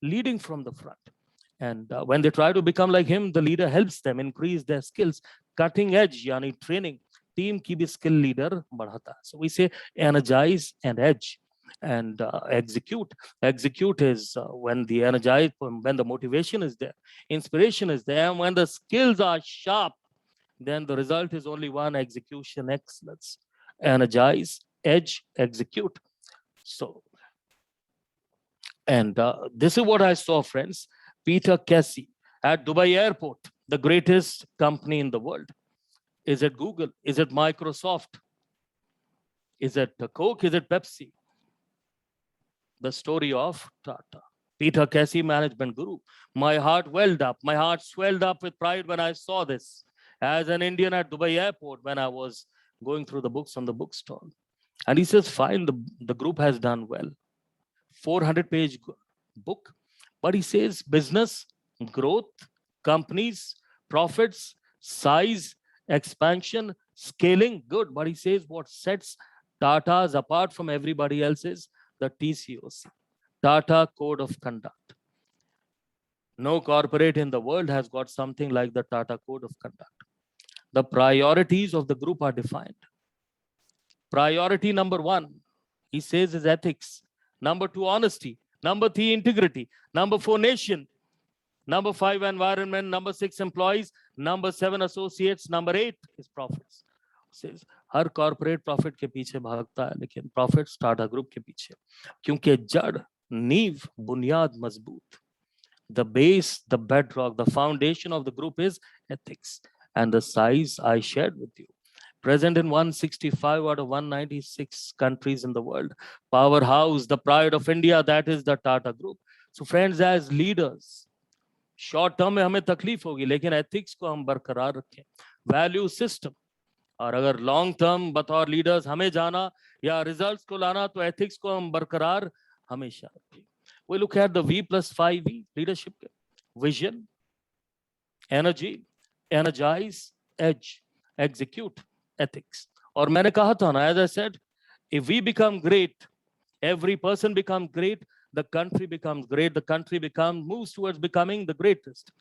Leading from the front. And when they try to become like him, the leader helps them increase their skills. Cutting edge, yani training. Team की भी skill leader बढ़ाता है. So we say energize and edge, and execute. Execute is when the energize, when the motivation is there, inspiration is there, and when the skills are sharp, then the result is only one: execution excellence. Energize, edge, execute. So. And this is what I saw, friends. Peter Casey at Dubai Airport, the greatest company in the world. Is it Google? Is it Microsoft? Is it Coke? Is it Pepsi? The story of Tata. Peter Casey, management guru. My heart welled up. My heart swelled up with pride when I saw this. As an Indian at Dubai Airport, when I was going through the books on the bookstall. And he says, fine, the group has done well. 400-page book, but he says business, growth, companies, profits, size, expansion, scaling, good. But he says what sets Tata's apart from everybody else is the TCOC, Tata Code of Conduct. No corporate in the world has got something like the Tata Code of Conduct. The priorities of the group are defined. Priority number 1, he says, is ethics. Number 2, honesty. Number 3, integrity. Number 4, nation. Number 5, environment. Number 6, employees. Number 7, associates. Number 8 is profits. Says her corporate profit के पीछे भागता है, लेकिन profits Tata Group के पीछे, क्योंकि जड़, नींव, बुनियाद मजबूत. The base, the bedrock, the foundation of the group is ethics, and the size I shared with you. Present in 165 out of 196 countries in the world. Powerhouse, the pride of India, that is the Tata Group. So friends, as leaders, short term में हमें तकलीफ होगी, लेकिन ethics को हम बरकरार रखें. Value system. और अगर long term बतौर leaders हमें जाना या results को लाना, तो ethics को हम बरकरार हमेशा रखें. We look at the V+5E leadership. Vision, energy, energize, edge, execute, ethics. और मैंने कहा था ना, as I said, if we become great, every person becomes great, the country becomes great, the country moves towards becoming the greatest.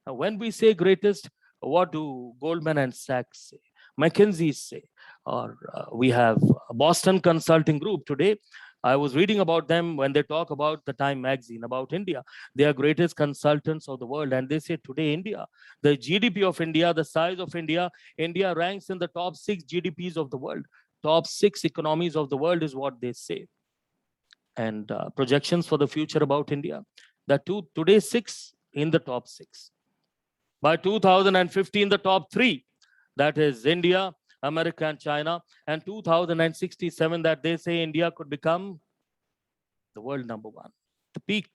Now, when we say greatest, what do Goldman and Sachs say? McKinsey say, or we have Boston Consulting Group today. I was reading about them when they talk about the Time magazine, about India. They are greatest consultants of the world. And they say today, India, the GDP of India, the size of India, India ranks in the top 6 GDPs of the world. Top 6 economies of the world is what they say. And projections for the future about India, that today 6 in the top 6. By 2015, the top 3, that is India, America and China, and 2067 that they say India could become the world number 1. The peak,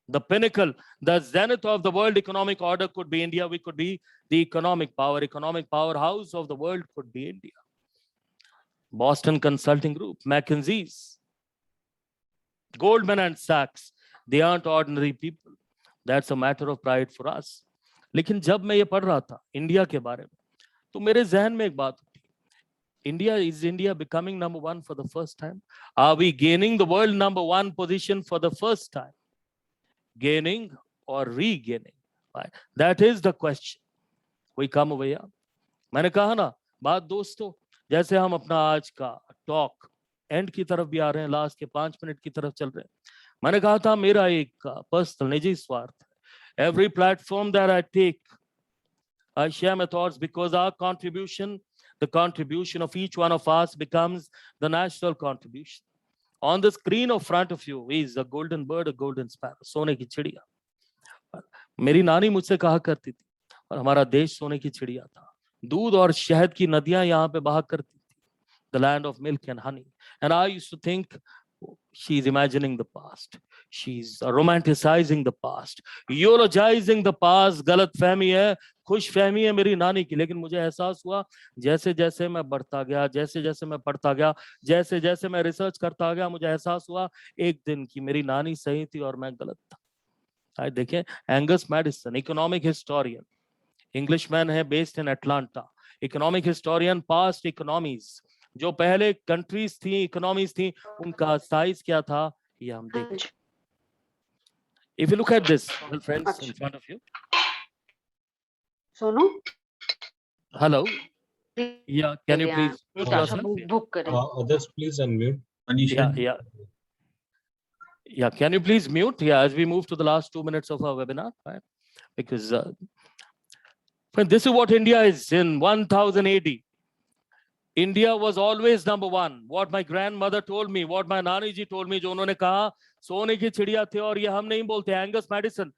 the pinnacle, the zenith of the world economic order could be India. We could be the economic powerhouse of the world could be India. Boston Consulting Group, McKinsey's, Goldman and Sachs, they aren't ordinary people. That's a matter of pride for us. लेकिन जब मैं ये पढ़ रहा था India के बारे में, तो मेरे जहन में एक बात उठी. Is India becoming number 1 for the first time? Are we gaining the world number 1 position for the first time? Gaining or regaining? Right? That is the question. We come over here. मैंने कहा ना बात दोस्तों, जैसे हम अपना आज का टॉक एंड की तरफ भी आ रहे हैं, लास्ट के 5 मिनट की तरफ चल रहे हैं. मैंने कहा था मेरा एक पर्सनल निजी स्वार्थ है. Every platform that I take, I share my thoughts because our contribution, the contribution of each one of us becomes the national contribution. On the screen in front of you is a golden bird, a golden sparrow, सोने की चिड़िया. मेरी नानी मुझसे कहा करती थी, और हमारा देश सोने की चिड़िया था, दूध और शहद की नदियां यहाँ पे बहा करती थी, the land of milk and honey. And I used to think, she's imagining the past, she's romanticizing the past, eulogizing the past. गलत फहमी है, खुश फहमी है मेरी नानी की। लेकिन मुझे एहसास हुआ जैसे जैसे मैं बढ़ता गया, जैसे जैसे मैं पढ़ता गया, जैसे जैसे मैं रिसर्च करता गया, मुझे एहसास हुआ एक दिन की मेरी नानी सही थी और मैं गलत था। देखें, Angus Maddison, economic historian, Englishman है, based in Atlanta, economic historian, past economies, जो पहले कंट्रीज थी, इकोनॉमीज थी, उनका साइज क्या था ये हम देखें। If you look at this, well, friends, in front of you. Sonu? Hello. Yeah, can you please mute yourself? Others, please unmute. Yeah, yeah. Yeah, can you please mute? Yeah, as we move to the last 2 minutes of our webinar, right? Because this is what India is in 1000 AD. India was always number one. What my grandmother told me, what my नानी जी told me, जो उन्होंने कहा सोने की चिड़िया थे, और ये हम नहीं बोलते। एंगस मैडिसन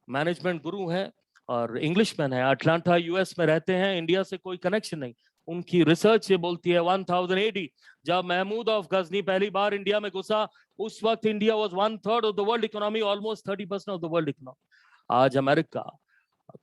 मैनेजमेंट गुरु हैं और इंग्लिशमैन है, अटलांटा यूएस में रहते हैं, इंडिया से कोई कनेक्शन नहीं। उनकी रिसर्च ये बोलती है 1000 AD, जब महमूद ऑफ गजनी पहली बार इंडिया में घुसा, उस वक्त India was 1/3 of the world economy, almost 30% of the world economy. आज अमेरिका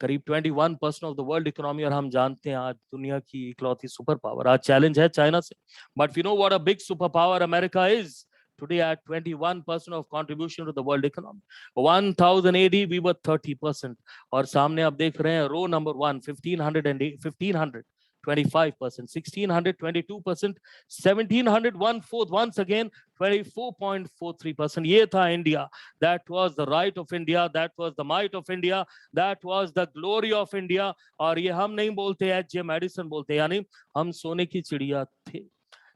करीब 21% ऑफ द वर्ल्ड इकोनॉमी, और हम जानते हैं आज दुनिया की इकलौती सुपर पावर। आज चैलेंज है चाइना से, but we know what a big super power America is today at 21% of contribution to the world economy. 1000 AD we were 30%, और सामने आप देख रहे हैं रो नंबर 1 1500 25%, 1600 22%, 1700 1/4, once again 24.43%. ये था India, that was the right of India, that was the might of India, that was the glory of India। और ये हम नहीं बोलते, एच.जे. मैडिसन बोलते, यानी हम सोने की चिड़िया थे।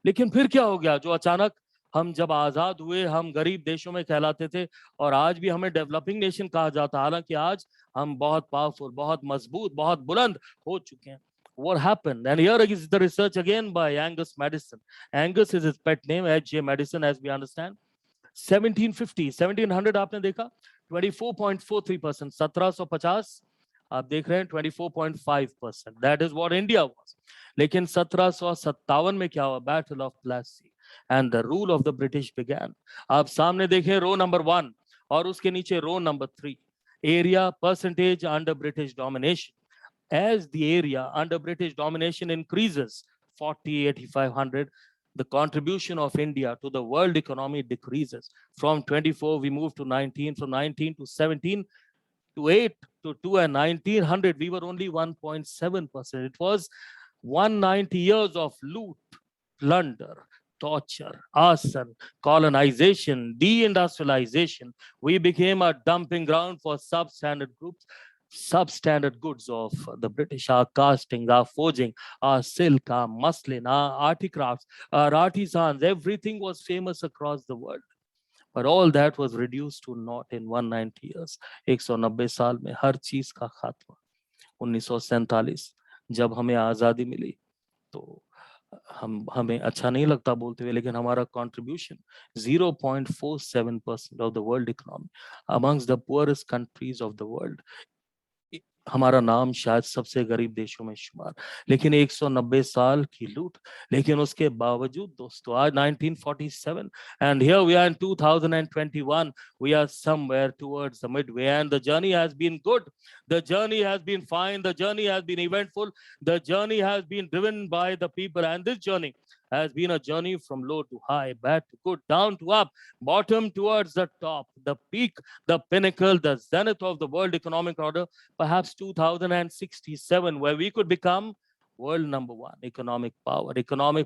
लेकिन फिर क्या हो गया, जो अचानक हम जब आजाद हुए, हम गरीब देशों में कहलाते थे, और आज भी हमें डेवलपिंग नेशन कहा जाता है, हालांकि आज हम बहुत पावरफुल, बहुत मजबूत, बहुत बुलंद हो चुके हैं। What happened? And here is the research again by Angus Madison. Angus is his pet name, H.J. Madison, as we understand. 1750, 1700 आपने देखा 24.43%, 1750 आप देख रहे हैं 24.5%. That is what India was. लेकिन 1757 में क्या हुआ? Battle of Plassey, and the rule of the British began. आप सामने देखें रो नंबर 1 और उसके नीचे रो number 3, area percentage under British domination. As the area under British domination increases, 40, 8500, the contribution of India to the world economy decreases. From 24, we move to 19, from 19 to 17, to 8, to 2, and 1900, we were only 1.7%. It was 190 years of loot, plunder, torture, arson, colonization, deindustrialization. We became a dumping ground for substandard groups, substandard goods of the British, our casting, our forging, our silk, our muslin, our articrafts, our artisans, everything was famous across the world. But all that was reduced to naught in 190 years. 190 साल में हर चीज का खात्मा। 1947 जब हमें आजादी मिली, तो हमें अच्छा नहीं लगता बोलते हुए, लेकिन हमारा contribution 0.47% of the world economy, amongst the poorest countries of the world. हमारा नाम शायद सबसे गरीब देशों में शुमार, लेकिन 190 साल की लूट। लेकिन उसके बावजूद दोस्तों आज 1947 and here we are in 2021, we are somewhere towards the midway, and the journey has been good, the journey has been fine, the journey has been eventful, the journey has been driven by the people, and this journey has been a journey from low to high, bad to good, down to up, bottom towards the top, the peak, the pinnacle, the zenith of the world economic order, perhaps 2067, where we could become world number 1 economic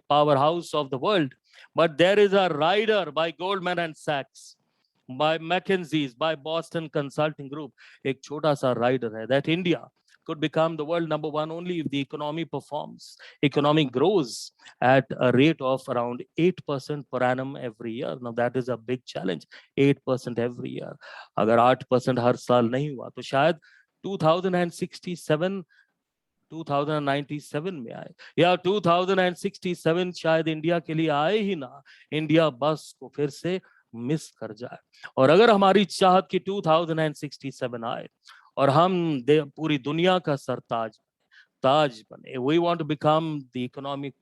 powerhouse of the world. But there is a rider by Goldman and Sachs, by McKinsey's, by Boston Consulting Group. एक छोटा सा rider है that India could become the world number 1 only if the economy performs. Economy grows at a rate of around 8% per annum every year. Now that is a big challenge. 8% every year. अगर 8% हर साल नहीं हुआ, तो शायद 2097 में आए, या 2067 शायद इंडिया के लिए आए ही ना, इंडिया बस को फिर से मिस कर जाए। और अगर हमारी चाहत की 2067 आए और हम पूरी दुनिया का सरताज ताज बने. We want to become the economic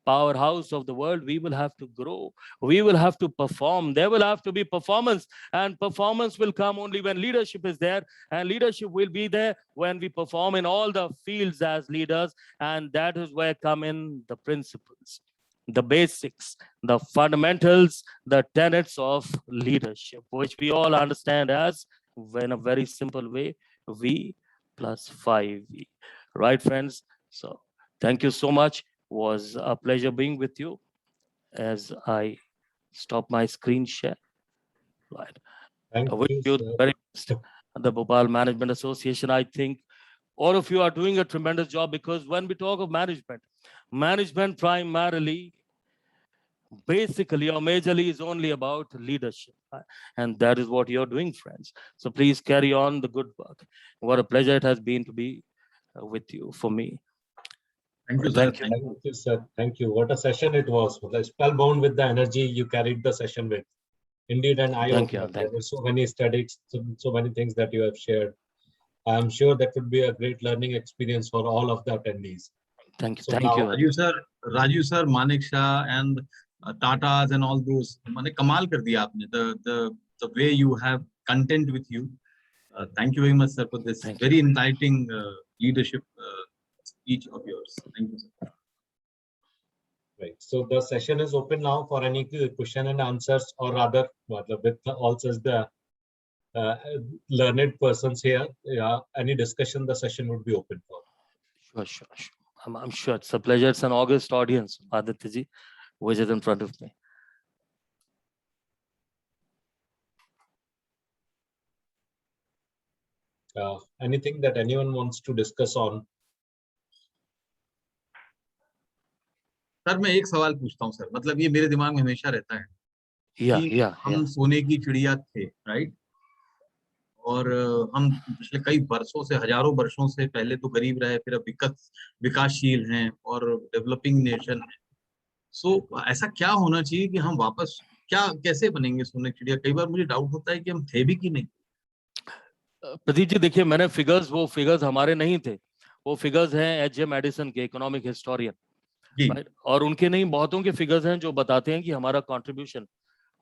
powerhouse of the world. We will have to grow. We will have to perform. There will have to be performance, and performance will come only when leadership is there, and leadership will be there when we perform in all the fields as leaders. And that is where come in the principles, the basics, the fundamentals, the tenets of leadership, which we all understand as, in a very simple way, V plus 5V. Right, friends? So thank you so much. Was a pleasure being with you. As I stop my screen share. Right. Thank I wish you, you the sir. very best. The Bhopal Management Association, I think all of you are doing a tremendous job, because when we talk of management primarily, basically or majorly, is only about leadership. And that is what you're doing, friends. So please carry on the good work. What a pleasure it has been to be with you, for me. Thank you, sir. Thank you. Thank you, sir. Thank you. What a session it was. Spellbound with the energy you carried the session with. Indeed, an eye-opener. There were so many studies, so many things that you have shared. I am sure that would be a great learning experience for all of the attendees. Thank you. So Thank now, you. Raju sir, Manik Shah, and Tatas and all those. मैंने कमाल कर दिया आपने. The way you have content with you. Thank you very much, sir, for this very enlightening leadership speech of yours. Thank you, sir. Right. So the session is open now for any question and answers, or rather, with also the learned persons here. Yeah, any discussion, the session would be open for. Sure. I'm sure it's a pleasure. It's an august audience, Aditya ji, which is in front of me. Anything that anyone wants to discuss on? Sir मैं एक सवाल पूछता हूँ sir, मतलब ये मेरे दिमाग में हमेशा रहता है कि हम सोने की चिड़िया थे, राइट? और हम पिछले कई वर्षों से, हजारों वर्षों से पहले तो गरीब रहे, फिर अब विकासशील हैं और डेवलपिंग नेशन है. सो ऐसा क्या होना चाहिए कि हम वापस कैसे बनेंगे सोने की चिड़िया? कई बार मुझे डाउट होता है कि हम थे भी कि नहीं. प्रदीप जी, देखिए, मैंने वो फिगर्स हमारे नहीं थे, वो फिगर्स हैं एच जे मैडिसन के, इकोनॉमिक हिस्टोरियन, राइट? और उनके नहीं, बहुतों के फिगर्स हैं जो बताते हैं कि हमारा कंट्रीब्यूशन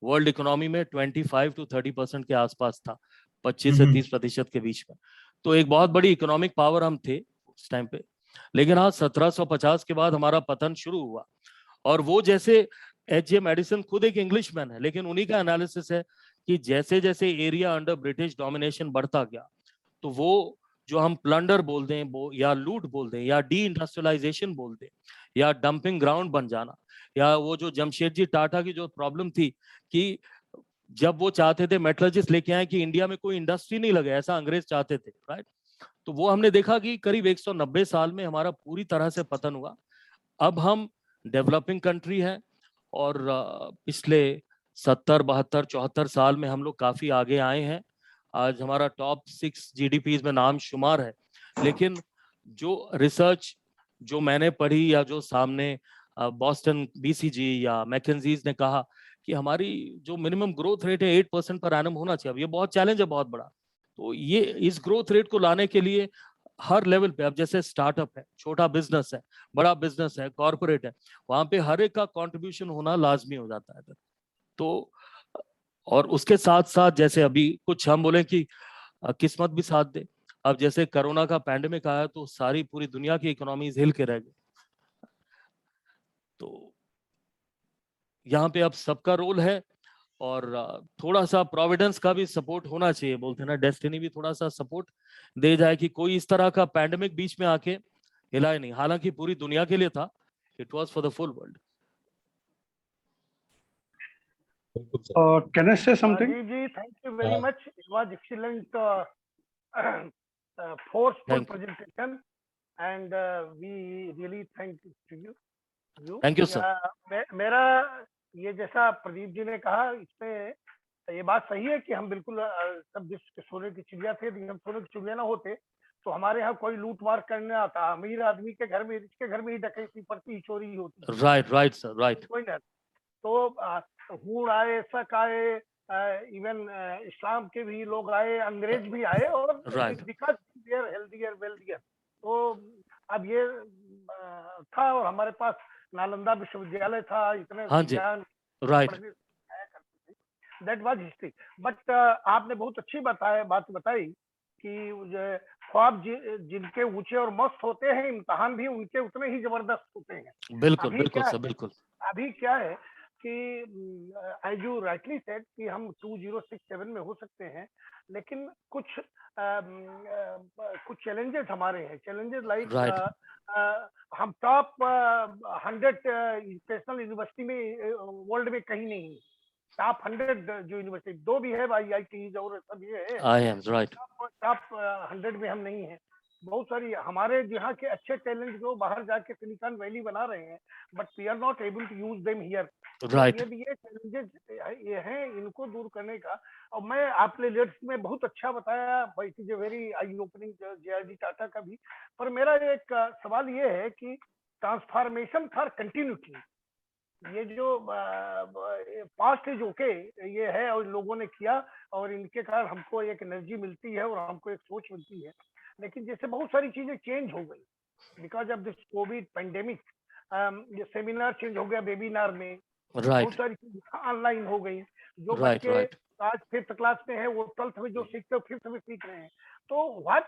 वर्ल्ड इकोनॉमी में 25 to 30% के आसपास था, 25 से 30% के बीच में. तो एक बहुत बड़ी इकोनॉमिक पावर हम थे उस टाइम पे. लेकिन हाँ, 1750 के बाद हमारा पतन शुरू हुआ. और वो, जैसे एच जे मैडिसन खुद एक इंग्लिशमैन है, लेकिन उन्हीं का एनालिसिस है कि जैसे जैसे एरिया अंडर ब्रिटिश डोमिनेशन बढ़ता गया, तो वो जो हम प्लंडर बोल दें, या लूट बोल दें, या डी इंडस्ट्रियलाइजेशन बोल दें, या डंपिंग ग्राउंड बन जाना, या वो जो जमशेदजी टाटा की जो प्रॉब्लम थी कि जब वो चाहते थे मेटलर्जिस्ट लेके आए कि इंडिया में कोई इंडस्ट्री नहीं लगे, ऐसा अंग्रेज चाहते थे, राइट? तो वो हमने देखा कि करीब 190 साल में हमारा पूरी तरह से पतन हुआ. अब हम डेवलपिंग कंट्री है, और पिछले 70, 72, 74 साल में हम लोग काफी आगे आए हैं. आज हमारा टॉप 6 GDPs में नाम शुमार है. लेकिन जो रिसर्च जो मैंने पढ़ी, या जो सामने बॉस्टन BCG या मैकेंजीज ने कहा कि हमारी जो मिनिमम ग्रोथ रेट है 8% पर एनम होना चाहिए. अब ये बहुत चैलेंज है, बहुत बड़ा. तो ये इस ग्रोथ रेट को लाने के लिए हर लेवल पे, अब जैसे स्टार्टअप है, छोटा बिजनेस है, बड़ा बिजनेस है, कॉर्पोरेट है, वहां पे हर एक का कंट्रीब्यूशन होना लाजमी हो जाता है. तो और उसके साथ साथ, जैसे अभी कुछ हम बोले कि किस्मत भी साथ दे. अब जैसे कोरोना का पैंडेमिक आया, तो सारी पूरी दुनिया की इकोनॉमीज हिल के रह गई. तो यहाँ पे अब सबका रोल है, और थोड़ा सा प्रोविडेंस का भी सपोर्ट होना चाहिए. बोलते हैं ना, डेस्टिनी भी थोड़ा सा सपोर्ट दे जाए कि कोई इस तरह का पैंडेमिक बीच में आके हिलाए नहीं. हालांकि पूरी दुनिया के लिए था, it was for the full world. Can I say something? Ji, thank you very much. It was excellent, forceful presentation, and we really thank you. Thank you, sir. मेरा ये जैसा प्रदीप जी ने कहा, इसमें ये बात सही है कि हम बिल्कुल सब विश्व के सोने की चिड़िया थे. हम सोने की चिड़िया ना होते तो हमारे यहाँ कोई लूट मार करने आता. अमीर आदमी के घर में, इसके घर में ही डकैती पड़ती, चोरी होती. Right sir, right. कोई ना. तो हूड़ आए, शक आए, इवन इस्लाम के भी लोग आए, अंग्रेज भी आए, और Right. Because they are healthier wealthier. तो अब ये था, और हमारे पास नालंदा विश्वविद्यालय था, इतने हाँ जी, ज्ञान right. That was history. But आपने बहुत अच्छी बात बताई कि जो ख्वाब जिनके ऊंचे और मस्त होते हैं, इम्तहान भी उनके उतने ही जबरदस्त होते हैं। बिल्कुल अभी बिल्कुल क्या सर, बिल्कुल। अभी क्या है कि एज यू राइटली सेड कि हम 2067 में हो सकते हैं, लेकिन कुछ चैलेंजेस हमारे हैं। Challenges like Right. हम टॉप 100 नेशनल यूनिवर्सिटी में वर्ल्ड में कहीं नहीं। टॉप 100 जो यूनिवर्सिटी, दो भी है IITs और सब ये है, I am right. टॉप 100 में हम नहीं हैं। बहुत सारी हमारे यहाँ के अच्छे टैलेंट जो बाहर जाके सिलिकॉन वैली बना रहे हैं, but we are not able to use them here. Right. ये भी ये चैलेंजेस ये हैं, इनको दूर करने का। और मैं आपने लेट्स में बहुत अच्छा बताया, it is a very I opening, JRD Tata का भी। पर मेरा एक सवाल ये है कि ट्रांसफॉर्मेशन फॉर कंटिन्यूटी, ये जो पास्ट इज ओके, ये है और लोगों ने किया, और इनके कारण हमको एक एनर्जी मिलती है और हमको एक सोच मिलती है। लेकिन जैसे बहुत सारी चीजें चेंज हो गई because of this Covid pandemic. ये सेमिनार चेंज हो गया वेबिनार में, बहुत Right. सारी चीजें ऑनलाइन हो गई। जो Right. बच्चे Right. आज 5th क्लास में है, वो 12th में जो सीखते हैं 5th में सीख रहे हैं। तो what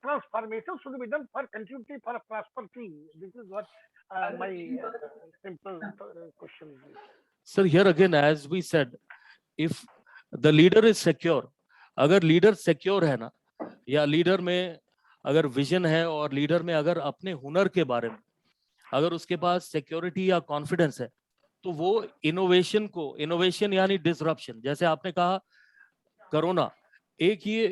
transformation should be done for continuity for prosperity? This is what my simple question is. Sir, here again, as we said, if the leader is secure, अगर लीडर सिक्योर है ना, या लीडर में अगर विजन है और leader में अगर अपने हुनर के बारे में अगर उसके पास सिक्योरिटी या कॉन्फिडेंस है, तो वो इनोवेशन यानी डिसरप्शन, जैसे आपने कहा कोरोना एक ये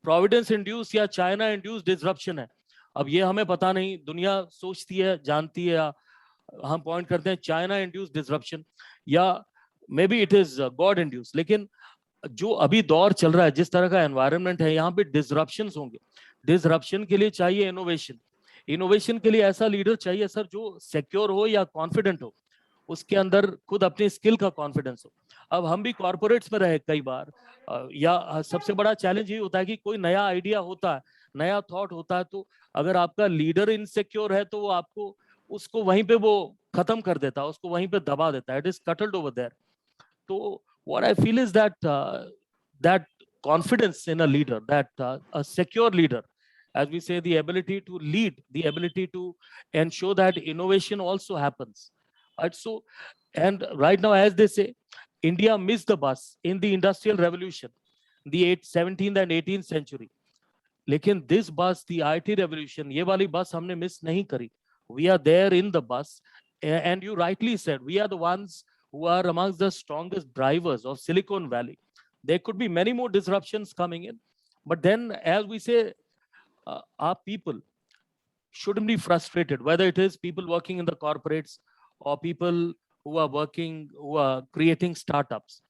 प्रोविडेंस इंड्यूस या चाइना इंड्यूस डिसरप्शन है। अब ये हमें पता नहीं, दुनिया सोचती है, जानती है, या हम पॉइंट करते हैं चाइना इंड्यूस डिसरप्शन या may be it is God induce. लेकिन जो अभी दौर चल रहा है, जिस तरह का एनवायरनमेंट है, यहाँ पे डिसरप्शंस होंगे। डिसरप्शन के लिए चाहिए इनोवेशन। इनोवेशन के लिए ऐसा लीडर चाहिए सर जो सिक्योर हो या कॉन्फिडेंट हो, उसके अंदर खुद अपनी स्किल का कॉन्फिडेंस हो। अब हम भी कॉर्पोरेट्स में रहे कई बार, या सबसे बड़ा चैलेंज ये होता है कि कोई नया आइडिया होता है, नया थॉट होता है, तो अगर आपका लीडर इनसिक्योर है तो वो आपको उसको वहीं पे वो खत्म कर देता है, उसको वहीं पे दबा देता है। It is curdled over there. तो what I feel is that that confidence in a leader, that a secure leader, as we say, the ability to lead, the ability to ensure that innovation also happens. Right? So, and right now, as they say, India missed the bus in the Industrial Revolution, the 17th and 18th century. लेकिन this bus, the IT revolution, ये वाली bus हमने miss नहीं करी. We are there in the bus, and you rightly said, we are the ones who are amongst the strongest drivers of Silicon Valley. There could be many more disruptions coming in, but then, as we say, our people shouldn't be frustrated, whether it is people working in the corporates or people who are working, who are creating startups.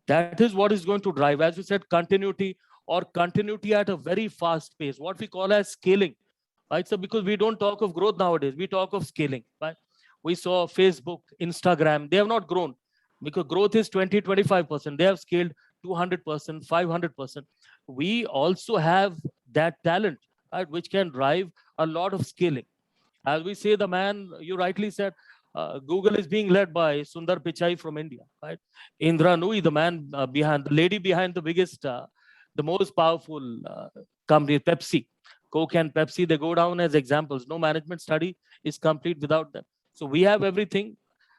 That is what is going to drive, as you said, continuity, or continuity at a very fast pace, what we call as scaling. Right? So because we don't talk of growth nowadays, we talk of scaling. Right? We saw Facebook, Instagram, they have not grown because growth is 20-25%. They have scaled 200%, 500%. We also have that talent, right, which can drive a lot of scaling. As we say, the man, you rightly said, Google is being led by Sundar Pichai from India, right? Indra Nooyi, the man behind, the lady behind the biggest, the most powerful company, Pepsi. Coke and Pepsi, they go down as examples. No management study is complete without them. So we have everything.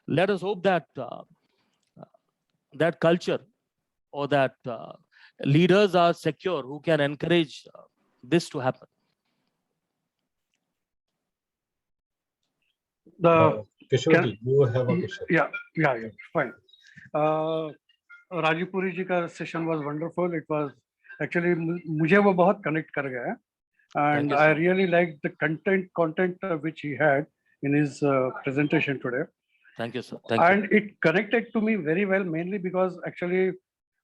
Let us hope that that culture, or that leaders are secure who can encourage this to happen. Kishore, you have a question. Yeah, fine. Rajiv Puri जी का session was wonderful. It was actually मुझे वो बहुत connect कर गया, and I really liked the content which he had in his presentation today. Thank you, sir. Thank you. And it connected to me very well, mainly because actually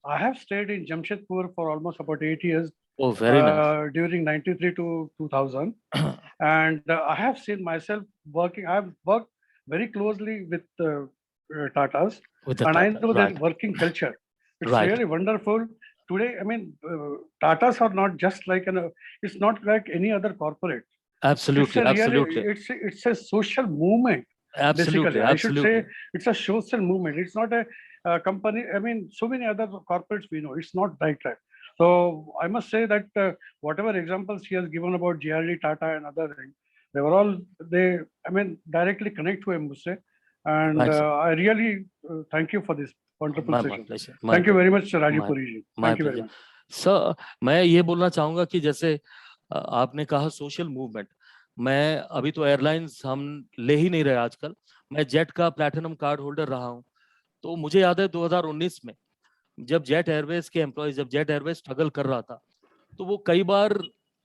I have stayed in Jamshedpur for almost about 8 years. Oh, very nice. During 93 to 2000. And I have seen myself working. I've worked very closely with Tatas, With the and I Tata, know right. their working culture. It's Right. really wonderful. Today, I mean, Tatas are not just like it's not like any other corporate. Absolutely. Absolutely. It's a social movement. Absolutely. Basically, I should Absolutely. say it's a social movement. It's not a company. I mean, so many other corporates we know. It's not like that. So I must say that whatever examples he has given about GRD, Tata, and other things, I mean, directly connect to him, Musse. And Right, sir. I really thank you for this wonderful My session. pleasure. Thank you very much, Rajiv My- Puri ji. My Thank you very pleasure. much. Sir मैं ये बोलना चाहूंगा कि जैसे आपने कहा social movement, मैं अभी तो एयरलाइंस हम ले ही नहीं रहे आजकल, मैं जेट का प्लैटिनम कार्ड होल्डर रहा हूं, तो मुझे याद है 2019 में जब जेट एयरवेज के एम्प्लॉयज, जब जेट एयरवेज स्ट्रगल कर रहा था, तो वो कई बार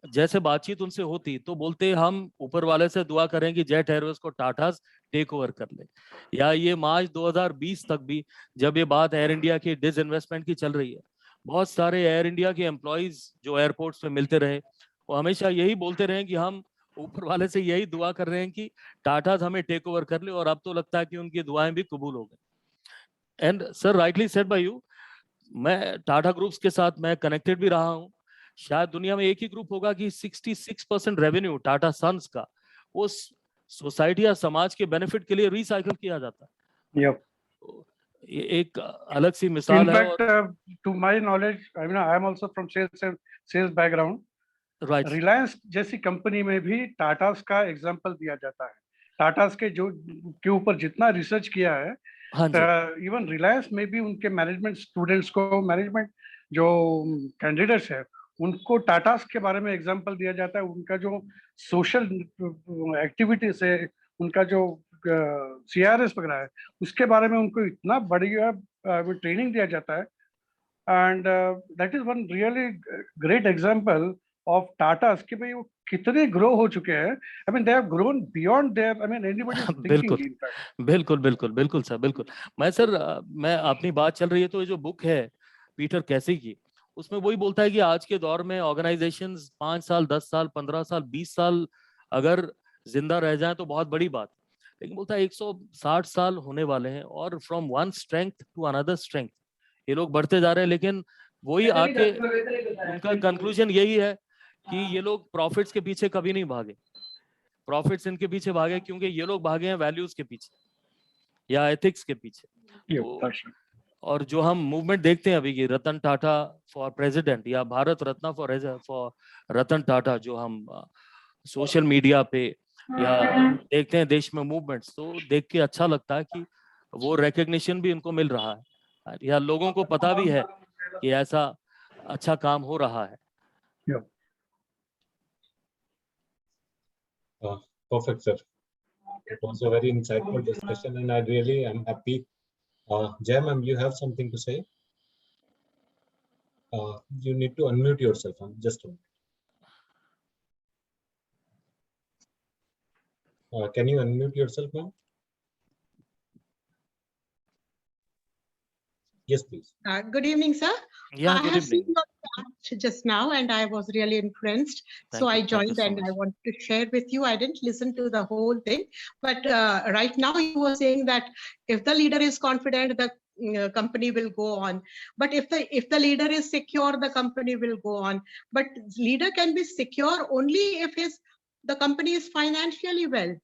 जैसे बातचीत उनसे होती तो बोलते हम ऊपर वाले से दुआ करें कि जेट एयरवेज को टाटास टेक ओवर कर ले। या ये मार्च 2020 तक भी जब ये बात एयर इंडिया की डिसइन्वेस्टमेंट की चल रही है, बहुत सारे एयर इंडिया के एम्प्लॉयज जो एयरपोर्ट्स पे मिलते रहे, वो हमेशा यही बोलते रहे कि हम ऊपर वाले से यही दुआ कर रहे हैं कि टाटा हमें टेक ओवर कर ले, और अब तो लगता है कि उनकी दुआएं भी कबूल हो गई। And sir rightly said bye you, मैं टाटा ग्रुप्स के साथ मैं कनेक्टेड भी रहा हूं। शायद दुनिया में एक ही ग्रुप होगा कि 66% रेवेन्यू टाटा सन्स का वो सोसाइटी या समाज के बेनिफिट के लिए रिसाइकल किया जाता है। Yep. ये एक अलग सी मिसाल In है। fact, to my knowledge, I mean, I am also from sales background. Right, Reliance जैसी कंपनी में भी टाटास का एग्जांपल दिया जाता है। टाटास के ऊपर जितना रिसर्च किया है, हाँ जी, इवन रिलायंस में भी उनके मैनेजमेंट स्टूडेंट्स को, मैनेजमेंट जो कैंडिडेट्स है, उनको टाटास के बारे में एग्जांपल दिया जाता है। उनका जो सोशल एक्टिविटीज है, उनका जो CRS वगैरह है, उसके बारे में उनको इतना बढ़िया ट्रेनिंग दिया जाता है। And that is one really great example of Tatas कि भाई वो कितने ग्रो हो चुके हैं। I mean they have grown beyond their, I mean anybody is बिल्कुल थिंकिंग इन फैक्ट। बिल्कुल बिल्कुल बिल्कुल सर, बिल्कुल। मैं सर मैं अपनी बात चल रही है तो ये जो बुक है पीटर कैसी की, उसमें वही बोलता है कि आज के दौर में ऑर्गेनाइजेशंस 5 साल 10 साल 15 साल 20 साल अगर जिंदा रह जाएं तो बहुत बड़ी बात, लेकिन बोलता है 160 साल होने वाले हैं और from one strength to another strength ये लोग बढ़ते जा रहे हैं। लेकिन वही आके उनका कंक्लूजन यही है कि ये लोग प्रॉफिट्स के पीछे कभी नहीं भागे, प्रॉफिट्स इनके पीछे भागे क्योंकि ये लोग भागे हैं वैल्यूज के पीछे या एथिक्स के पीछे। और जो हम मूवमेंट देखते हैं अभी की रतन टाटा फॉर प्रेसिडेंट या भारत रत्न फॉर रतन टाटा, जो हम सोशल मीडिया पे या देखते हैं देश में मूवमेंट्स, तो देख के अच्छा लगता है कि वो रिकग्निशन भी इनको मिल रहा है या लोगों को पता भी है कि ऐसा अच्छा काम हो रहा है। Perfect, sir. It was a very insightful discussion, and I really am happy. Jay, ma'am, you have something to say? You need to unmute yourself. Just a minute. Can you unmute yourself, ma'am? Yes, please. Good evening, sir. Yeah, I good have evening. seen your chat just now and I was really influenced. So I joined so and I much. want to share with you. I didn't listen to the whole thing, but right now you were saying that if the leader is confident, the company will go on. But if the leader is secure, the company will go on. But leader can be secure only if the company is financially well.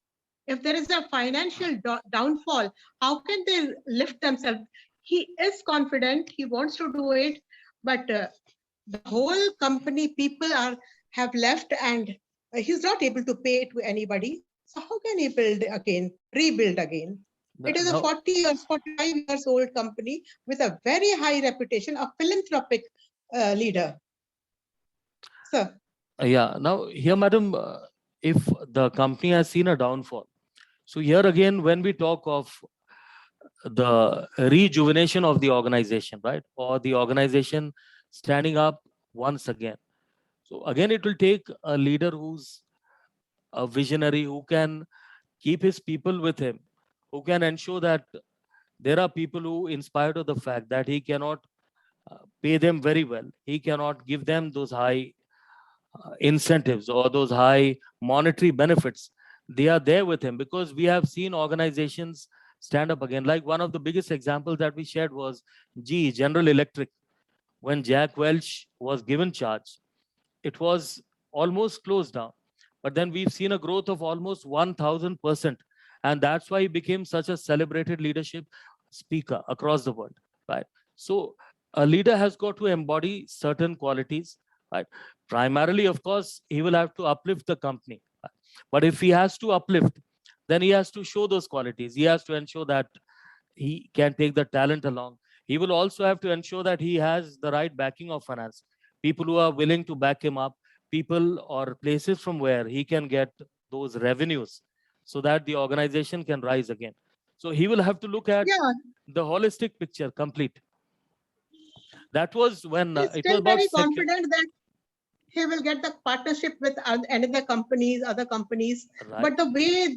If there is a financial downfall, how can they lift themselves? He is confident, he wants to do it, but the whole company people have left and he's not able to pay to anybody. So how can he rebuild again? It is a 40 years, 45 years old company with a very high reputation, a philanthropic leader. Sir. Yeah, now here, madam, if the company has seen a downfall, so here again, when we talk of the rejuvenation of the organization, right, or the organization standing up once again, so again it will take a leader who's a visionary, who can keep his people with him, who can ensure that there are people who, in spite of the fact that he cannot pay them very well, he cannot give them those high incentives or those high monetary benefits, they are there with him. Because we have seen organizations stand up again. Like one of the biggest examples that we shared was GE, General Electric. When Jack Welch was given charge, it was almost closed down. But then we've seen a growth of almost 1000%. And that's why he became such a celebrated leadership speaker across the world, right? So a leader has got to embody certain qualities, right? Primarily, of course, he will have to uplift the company. Right? But if he has to uplift, then he has to show those qualities. He has to ensure that he can take the talent along. He will also have to ensure that he has the right backing of finance, people who are willing to back him up, people or places from where he can get those revenues so that the organization can rise again. So he will have to look at the holistic picture complete. That was when He's it was still about very confident that he will get the partnership with other companies, right. But the way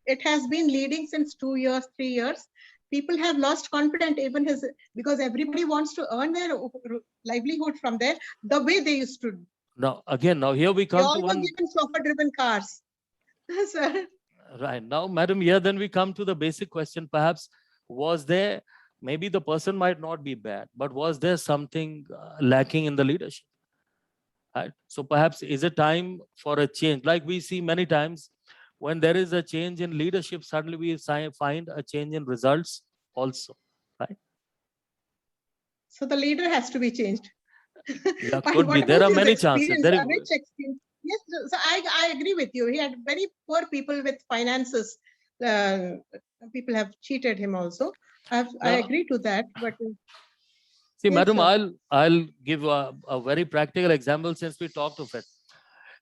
it has been leading since 2 years, 3 years, people have lost confidence, even because everybody wants to earn their livelihood from there the way they used to. Now here we They come all to were one. given chauffeur-driven cars. Sir. Right now, madam, here then we come to the basic question. Perhaps was there, maybe the person might not be bad, but was there something lacking in the leadership? Right? So perhaps is it time for a change? Like we see many times when there is a change in leadership, suddenly we find a change in results also, right? So the leader has to be changed. Yeah, could be. There are many chances. Rich experience. Yes, so I agree with you. He had very poor people with finances. People have cheated him also. I agree to that. But see, yes, madam, sir. I'll give a very practical example since we talked of it.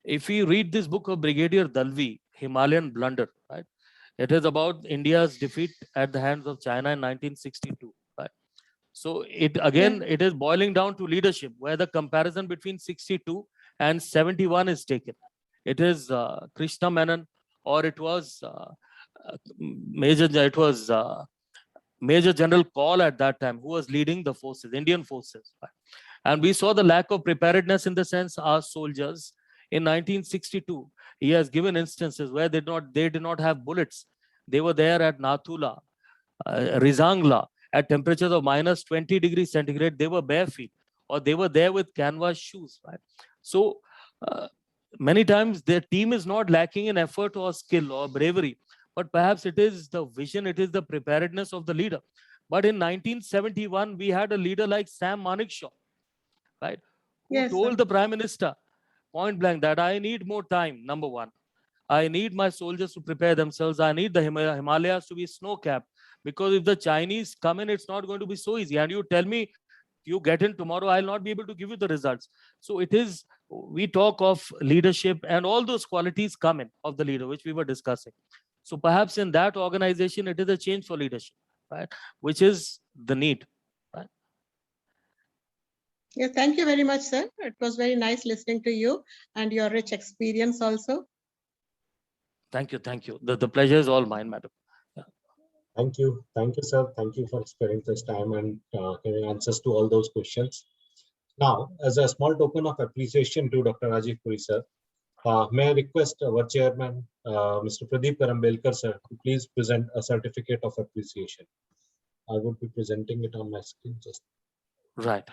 If you read this book of Brigadier Dalvi, Himalayan Blunder, right? It is about India's defeat at the hands of China in 1962, right? So it is boiling down to leadership, where the comparison between 62 and 71 is taken. It is Krishna Menon, or it was Major General Kaul at that time, who was leading the forces, Indian forces. Right? And we saw the lack of preparedness in the sense our soldiers in 1962. He has given instances where they did not have bullets. They were there at Nathula, Rizangla, at temperatures of minus 20 degrees centigrade. They were bare feet, or they were there with canvas shoes. Right? So many times their team is not lacking in effort or skill or bravery, but perhaps it is the vision, it is the preparedness of the leader. But in 1971, we had a leader like Sam Manekshaw, right? Who told the Prime Minister point blank that I need more time, number one. I need my soldiers to prepare themselves. I need the Himalayas to be snow-capped, because if the Chinese come in, it's not going to be so easy. And you tell me, you get in tomorrow, I'll not be able to give you the results. So it is, we talk of leadership and all those qualities come in of the leader, which we were discussing. So perhaps in that organization, it is a change for leadership, right? Which is the need. Right? Yeah, thank you very much, sir. It was very nice listening to you and your rich experience also. Thank you. Thank you. The pleasure is all mine, madam. Yeah. Thank you. Thank you, sir. Thank you for sparing this time and giving answers to all those questions. Now, as a small token of appreciation to Dr. Rajiv Puri, sir, may I request our chairman, Mr. Pradeep Karambelkar, sir, to please present a certificate of appreciation. I would be presenting it on my screen just. Right.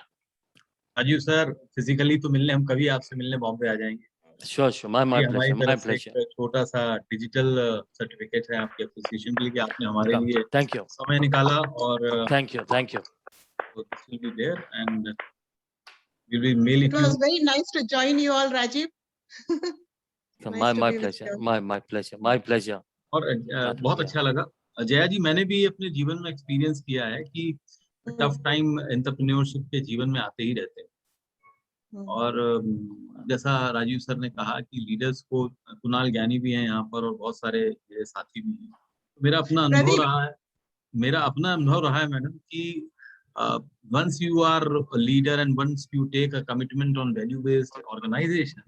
Rajeev sir, physically तो मिलने हम कभी आपसे मिलने बॉम्बे आ जाएंगे. Sure. My pleasure. My pleasure. छोटा सा digital certificate है आपके एप्रिसिएशन के लिए कि आपने हमारे लिए Thank you. समय निकाला और Thank you. So this will be there and we will mail it. It was very nice to join you all, Rajiv. So my pleasure. My pleasure. और बहुत अच्छा लगा. जया जी, मैंने भी अपने जीवन में एक्सपीरियंस किया है कि टफ टाइम एंटरप्रेन्योरशिप के जीवन में आते ही रहते हैं. और जैसा राजीव सर ने कहा कि लीडर्स को, कुणाल ज्ञानी भी हैं यहाँ पर और बहुत सारे मेरे साथी भी हैं. मेरा अपना अनुभव रहा है मैडम कि once you are a leader and once you take a commitment on value based organization,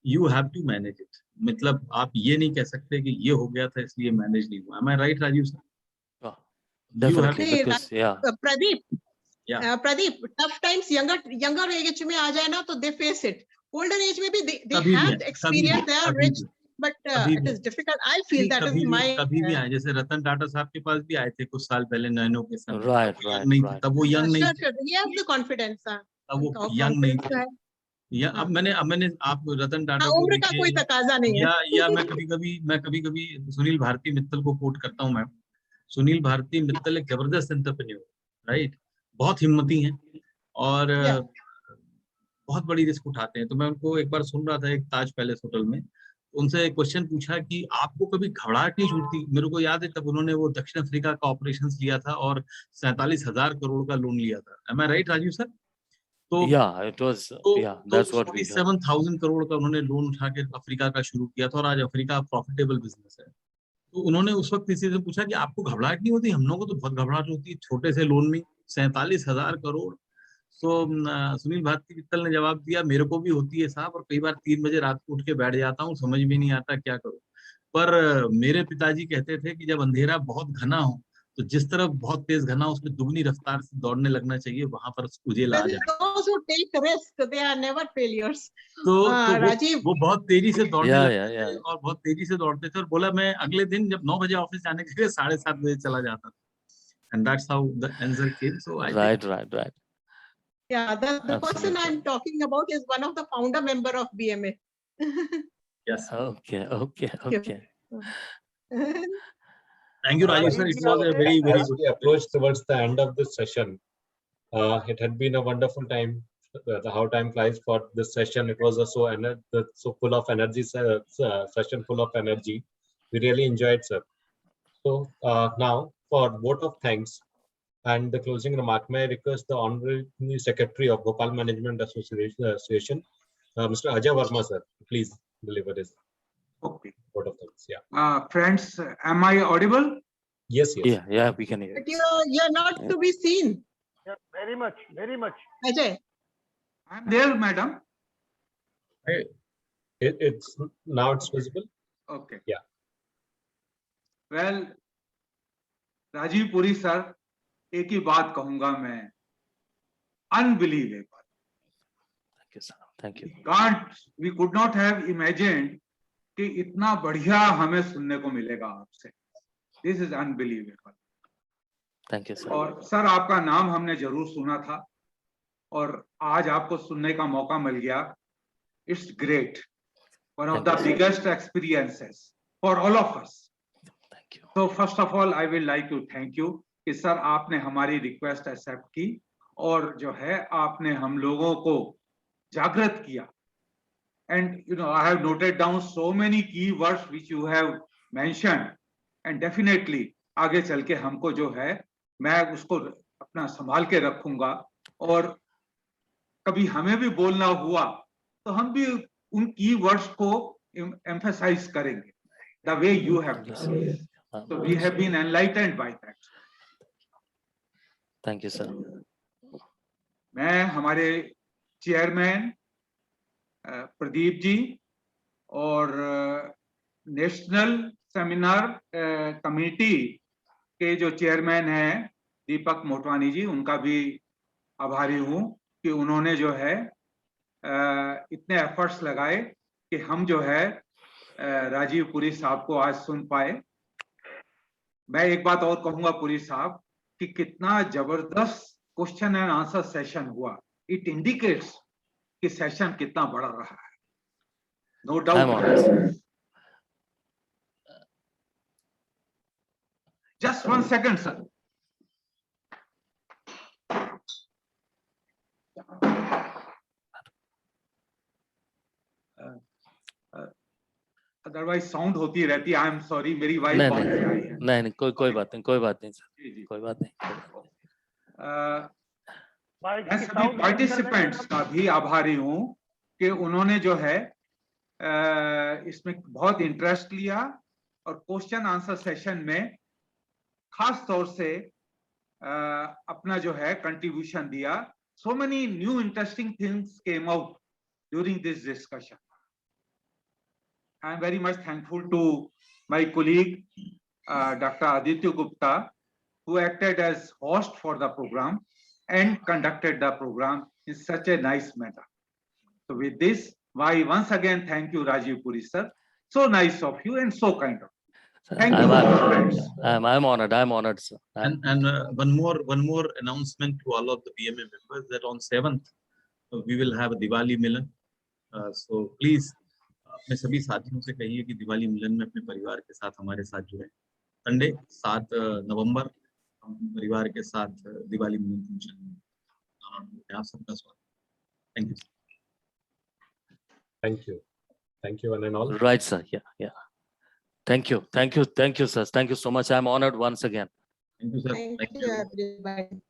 you have to manage it. मतलब आप ये नहीं कह सकते कि ये हो गया था इसलिए मैनेज नहीं हुआ. Am I right, Rajeev sir? Definitely, because Pradeep, tough times younger age में आ जाए ना तो they face it. Older age में भी they have experience, they are rich. but कभी it भी- is difficult. I feel that is my. कभी भी आए, जैसे रतन टाटा साहब के पास भी आए थे कुछ साल पहले नैनो के समय। Right, तब वो right, young नहीं थे, right. तब वो यंग नहीं Sure, थे, sure. He has the confidence. तब वो और यंग नहीं confidence थे। है। या अब मैंने आप रतन टाटा हाँ, को उम्र का कोई देखिए, तकाजा नहीं है। या मैं कभी कभी सुनील भारती मित्तल को कोट करता हूँ। मैं सुनील भारती मित्तल एक जबरदस्त एंटरप्रेन्योर, राइट, बहुत हिम्मती हैं और Yeah. बहुत बड़ी रिस्क उठाते हैं। तो मैं उनको एक बार सुन रहा था एक ताज पैलेस होटल में, उनसे एक क्वेश्चन पूछा कि आपको कभी घबराहट नहीं छूटती? मेरे को याद है तब उन्होंने वो दक्षिण अफ्रीका का ऑपरेशन लिया था और 47,000 करोड़ का लोन लिया था। एम आई राइट राजीव सर? तो Yeah, it was, yeah, that's what we heard. 47,000 crore का उन्होंने लोन उठा के अफ्रीका का शुरू किया था और आज अफ्रीका प्रॉफिटेबल बिजनेस है। तो उन्होंने उस वक्त किसी से पूछा कि आपको घबराहट नहीं होती? हम लोगों को तो बहुत घबराहट होती है छोटे से लोन में 47,000 करोड़। सो सुनील भारती मित्तल ने जवाब दिया, मेरे को भी होती है साहब, और कई बार 3 बजे रात को उठ के बैठ जाता हूँ, समझ में नहीं आता क्या करूँ। पर मेरे पिताजी कहते थे कि जब अंधेरा बहुत घना हो तो जिस तरफ बहुत तेज घना हो उसमें दुगनी रफ्तार से दौड़ने लगना चाहिए, वहां पर उजेला आ Well, जाए। those who take risk, they are never failures. तो राजीव, वो बहुत तेजी से दौड़ने Yeah, लगते yeah, थे yeah. और बहुत तेजी से दौड़ते थे, और बोला मैं अगले दिन जब 9 बजे ऑफिस जाने के लिए 7:30 बजे चला जाता था। And that's how the answer came. So I Right, think, right, right. yeah, the person Absolutely. I'm talking about is one of the founder member of BMA. yes. Okay, okay, okay. Thank you, Rajesh sir. It was a very, very As good. we approach towards the end of this session, it had been a wonderful time. How time flies for this session. It was so full of energy, session full of energy. We really enjoyed, sir. So now, for vote of thanks and the closing remark, may I request the Honorary Secretary of Bhopal Management Association, Mr. Ajay Verma, sir, please deliver his Okay. vote of thanks. Yeah. Friends, am I audible? Yes, yes. Yeah, yeah, we can hear But it. you're not to be seen, Yeah, very much, very much. Ajay. I'm there, madam. It's now it's visible. Okay. Yeah. Well, Rajeev Puri sir, एक ही बात कहूंगा मैं, unbelievable. Thank you, sir. Thank you. We could not have imagined कि इतना बढ़िया हमें सुनने को मिलेगा आपसे. This is unbelievable. Thank you, sir. और सर आपका नाम हमने जरूर सुना था और आज आपको सुनने का मौका मिल गया. It's great. One of the Thank you, sir. biggest experiences for all of us. Thank you. So first of all, I will like to thank you कि सर आपने हमारी रिक्वेस्ट एक्सेप्ट की और जो है आपने हम लोगों को जागृत किया. And you know, I have noted down so many key words which you have mentioned, and definitely आगे चल के हमको जो है मैं उसको अपना संभाल के रखूंगा और कभी हमें भी बोलना हुआ तो हम भी उन की वर्ड्स को emphasize करेंगे the way you have done. So we have been enlightened by that. Thank you, sir. मैं हमारे चेयरमैन प्रदीप जी और नेशनल सेमिनार कमेटी के जो चेयरमैन हैं दीपक मोटवानी जी, उनका भी आभारी हूं कि उन्होंने जो है इतने एफर्ट्स लगाए कि हम जो है राजीव पुरी साहब को आज सुन पाए. मैं एक बात और कहूंगा पुरी साहब कि कितना जबरदस्त क्वेश्चन एंड आंसर सेशन हुआ. इट इंडिकेट्स कि सेशन कितना बड़ा रहा है. No I'm honest. Doubt. Just 1 second, sir. Otherwise sound होती रहती है. आई एम सॉरी, मेरी वाइफ नहीं बहुत नहीं आई है. नहीं नहीं, कोई बात नहीं, कोई बात नहीं सर, जी जी. कोई बात नहीं. मैं सभी पार्टिसिपेंट्स का भी आभारी हूं कि उन्होंने जो है इसमें बहुत इंटरेस्ट लिया और क्वेश्चन आंसर सेशन में खास तौर से अपना जो है कंट्रीब्यूशन दिया. So many new interesting things came out during this discussion. I am very much thankful to my colleague Dr. Aditya Gupta, who acted as host for the program and conducted the program in such a nice manner. So with this, I once again thank you, Rajiv Puri sir, So nice of you and so kind of. Sir, Thank you, friends. I'm honored. I'm honored, sir. And one more announcement to all of the BMA members that on 7th we will have a Diwali Milan. So please अपने सभी साथियों से कहिए कि दिवाली मिलन में अपने परिवार के साथ हमारे साथ जुड़े। संडे 7 नवंबर हम परिवार के साथ दिवाली मिलन फंक्शन में आप सबका स्वागत। Thank you. Thank you one and all. Right, sir. Yeah. Thank you, sir. Thank you so much. I'm honored once again. Thank you, sir. Thank you, everybody.